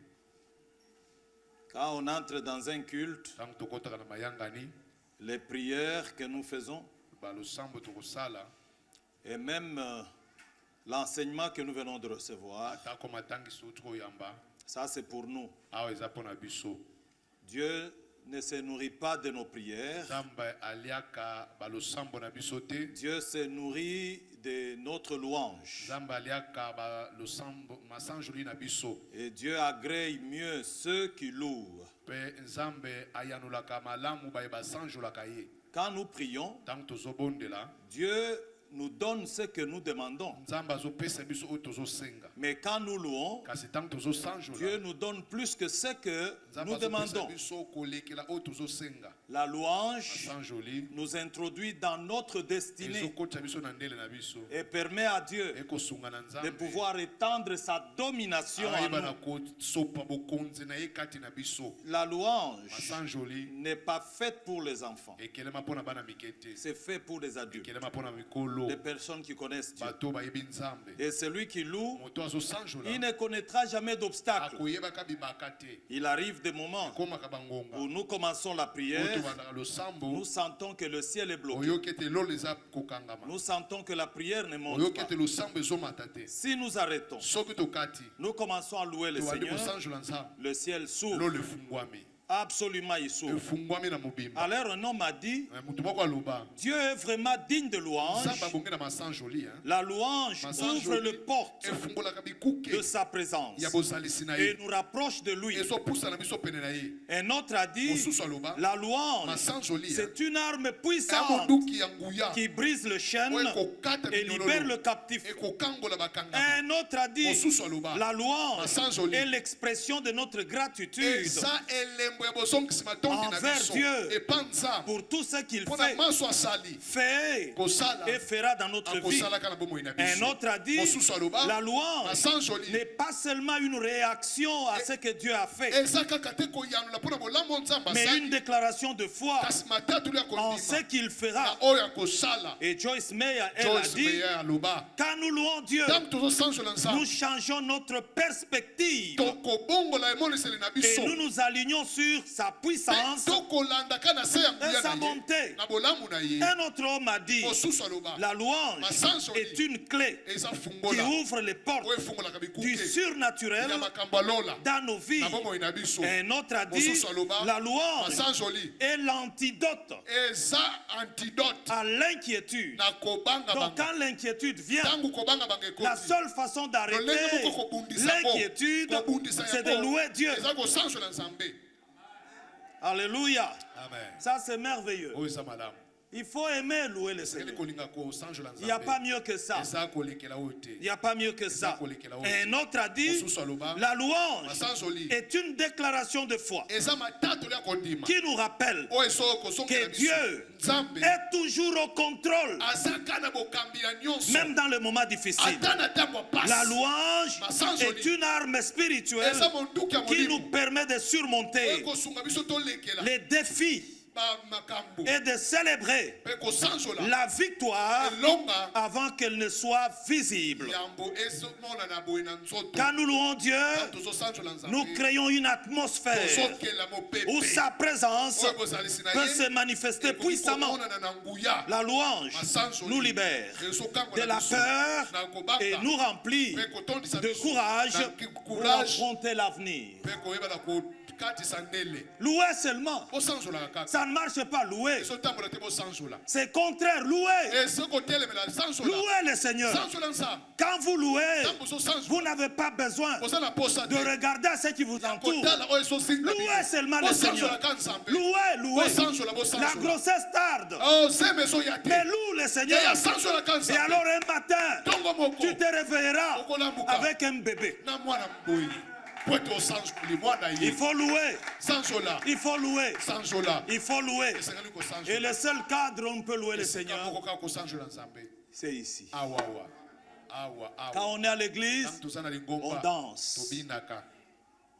Quand on entre dans un culte, Tango tokotaka na mayangani les prières que nous faisons balosambo tokosala et même l'enseignement que nous venons de recevoir, atako matangiso tokoyamba ça c'est pour nous. awa eza mpona biso. Dieu ne se nourrit pas de nos prières. Nzambe aliaka balosambo na biso te. Dieu se nourrit de notre louange. Nzambe aliaka balosambo masanjoli na biso. Et Dieu agrée mieux ceux qui louent. Pe nzambe ayanolaka malamu baye basanjolaka ye. Quand nous prions, Tango tozobondela Dieu nous donne ce que nous demandons. nzambe azopesa biso oyo tozosenga. Mais quand nous louons, Kasi tango tozosanjola Dieu nous donne plus que ce que nzambe nous azopesa demandons. biso kolekela oyo tozosenga. La louange Masanjoli nous introduit dans notre destinée ezokotisa biso na ndele na biso. et permet à Dieu Ekosunga na de nzambe pouvoir étendre sa domination en ayeba na nous. kosopa bokonzi na ye kati na biso. La louange Masanjoli n'est pas faite pour les enfants. ekelema mpona bana mike te. C'est fait pour les adultes, ekelema mpona mikolo les personnes qui connaissent Dieu. bato bayebi nzambe. Et celui qui loue, Moto azosanjola il ne connaîtra jamais d'obstacle. akoyebaka bibaka te. Il arrive des moments ekomaka bangonga où nous commençons la oyo prière, tobandaka losambo nous sentons que le ciel est bloqué. oyoki ete lolo eza kokangama. Nous sentons que la prière ne monte oyoki pas. ete losambo ezomata te. Si nous arrêtons, Soki tokati nous commençons à louer le tobandi Seigneur, kosanjola nzambe le ciel s'ouvre. lolo efungwami. Absolument, il s'ouvre. efungwami na mobimba. Alors un homme a dit, Moto moko aloba Dieu est vraiment digne de louange. nzambe abongi na masanjoli. La louange ouvre le porte efungolaka bikuke de sa présence ya bozalisi na et ye nous rapproche de lui. ezopusa na biso pene na ye. Un autre a dit, Mosusu aloba la louange, masanjoli c'est une arme ya puissante monduki ya nguya qui brise le chêne oyo ekokata et libère le minyololo captif. ekokangola bakangami. Un autre a dit, Mosusu aloba la louange masanjoli est l'expression de notre gratitude eza elembo ya bozongisi matondi na envers biso Dieu epa nzambe pour tout ce qu'il mpona fait, maso asali fait kosala et fera dans notre vie. akosalaka na bomoi na Un biso. autre a dit, Mosusu aloba la louange masanjoli n'est pas seulement une réaction à ce que Dieu a fait, eza kaka te koyanola mpona bolambo nzambe mais une asali déclaration de foi kasi matatoli ya en ce kondima qu'il na fera. oyo akosala. Et Joyce Meyer, elle a Joyce dit, Meyer aloba quand nous louons Dieu, ntango tozosanjola nous nzambe changeons notre perspective tokobongola emoniseli na et biso nous nous alignons sur sa mpe puissance. tokolandaka na se ya Et nguya sa na bonté. ye na bolamu na ye. Un autre homme a dit, Mosusu aloba la louange masanjoli est une clé eza qui fungola ouvre les portes oyo efungolaka du bikuke surnaturel ya makambo alola dans nos vies. na bomoi na biso. Un autre a dit, Mosusu aloba la louange masanjoli est l'antidote eza antidote à l'inquiétude. na kobanga Donc bango. quand l'inquiétude vient, Ntango kobanga bango la ekoti seule façon d'arrêter lolenge moko kobundisa yango, l'inquiétude, kobundisa c'est de yango, louer Dieu. eza kosanjola nzambe. Alléluia. Amen. Ça c'est merveilleux. Oyo eza malamu. Il faut aimer louer le Esengeli Seigneur. kolinga kosanjola Il n'y a nzambe. pas mieux que ça. eza kolekela oyo te. Il n'y a pas mieux que ça. Un autre a dit, Mosusu aloba la louange masanjoli est une déclaration de foi eza matatoli ya kondima qui nous rappelle oyo esoyo kosongela que biso Dieu nzambe est toujours au contrôle, aza kaka na bokambi na nyonso même dans le moment difficile. ata na ntango ya pasi. La louange Masanjoli. est une arme spirituelle eza monduki ya qui nous molimo permet de oyo surmonter kosunga biso tolekela les défis makambo et de célébrer mpe kosanjola la victoire elonga avant qu'elle ne soit visible. yambo ezomonana boye na nzoto. Quand nous louons Dieu, Tango tozosanjola nzambe nous créons une atmosphère tozokela mopepe où sa présence oyo bozalisi na peut ye se manifester ekoki puissamment. komonana na nguya. La louange Masanjoli nous libère ezokangola de la biso peur na kobanga et nous remplit mpe kotondisa de biso courage na pour courage affronter l'avenir. mpe koyeba na kokatisa ndele. Louer seulement, bosanjolaka kaka ça ne marche pas. Louer, ezotambola te bosanjola c'est contraire. Louer, ezokotelemela sanjola louer le Seigneur. sanjola nzambe Quand vous louez, ntango vous ozosanjola n'avez pas besoin oza na posa de te regarder ce qui vous entoure. kotala oyo ezosinga Louez seulement le Seigneur. bosanjolaka nzambe Louez, louez. bosanjola La bosanjola grossesse tarde, zeme ezoya te mais loue le yaya Seigneur. sanjolaka Et nzambe alors un matin, ntongo moko tu te réveilleras Okolambuka. avec un bébé. na mwana boyi po ete osanjoli mwana Il ye faut louer, sanjola il faut louer, sanjola il faut louer. esengeli Et kosanjola le seul cadre où on peut louer le esika Seigneur, moko kaka kosanjola nzambe c'est ici. awawa awa Quand awa on est à l'église, ntango toza na on lingomba danse, tobinaka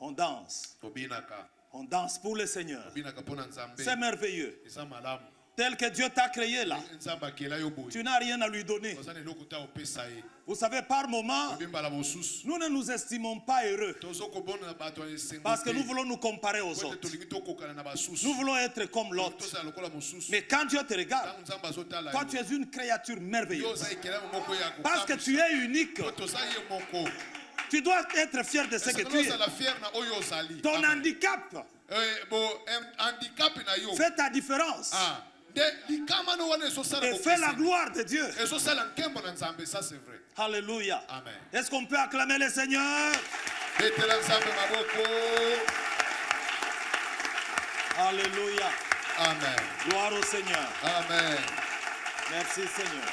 on danse, tobinaka on danse pour le Seigneur. tobinaka mpo na nzambe C'est merveilleux. eza malamu. tel que Dieu t'a créé là, nzambe akela yo boye tu n'as rien à lui donner. oza na eloko te opesa ye Vous savez, par moment, obimbala mosusu nous ne nous estimons pas heureux tozokobona na bato ya esengo parce que te. nous voulons nous comparer aux Po ete autres. tolingi tokokana na basusu Nous voulons être comme l'autre. tozala lokola mosusu Mais quand Dieu te regarde, ntango nzambe azotala toi tu es une créature yo merveilleuse. oza ekelamu moko ya Parce que tu es unique. po toza ye moko Tu dois être fier de ce que tu es. ozala fier na oyo ozali Ton Amen. handicap handicap na yo fait ta différence nde likama no wana ezosala et fait la gloire de Dieu. ezosala nkembo na nzambe ça c'est vrai Alléluia. Amen. Est-ce qu'on peut acclamer le Seigneur? betela nzambe maboko Alléluia. Amen. Gloire au Seigneur. Amen. Merci Seigneur.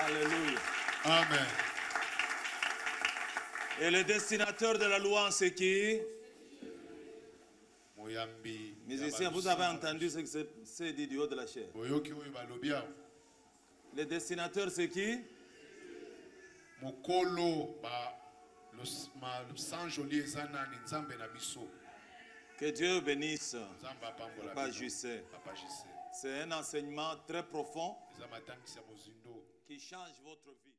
Alléluia. Amen. Et le destinateur de la louange, c'est qui? Moyambi Musiciens, vous avez entendu ce que c'est dit du haut de la chair. boyoki oyo balobi awa Le destinateur, c'est qui? mokolo losanjoli eza nani nzambe na biso Que Dieu bénisse. nzambe apambola Papa bino. Justin. Papa Justin. C'est un enseignement très profond eza matangisi ya mozindo qui change votre vie.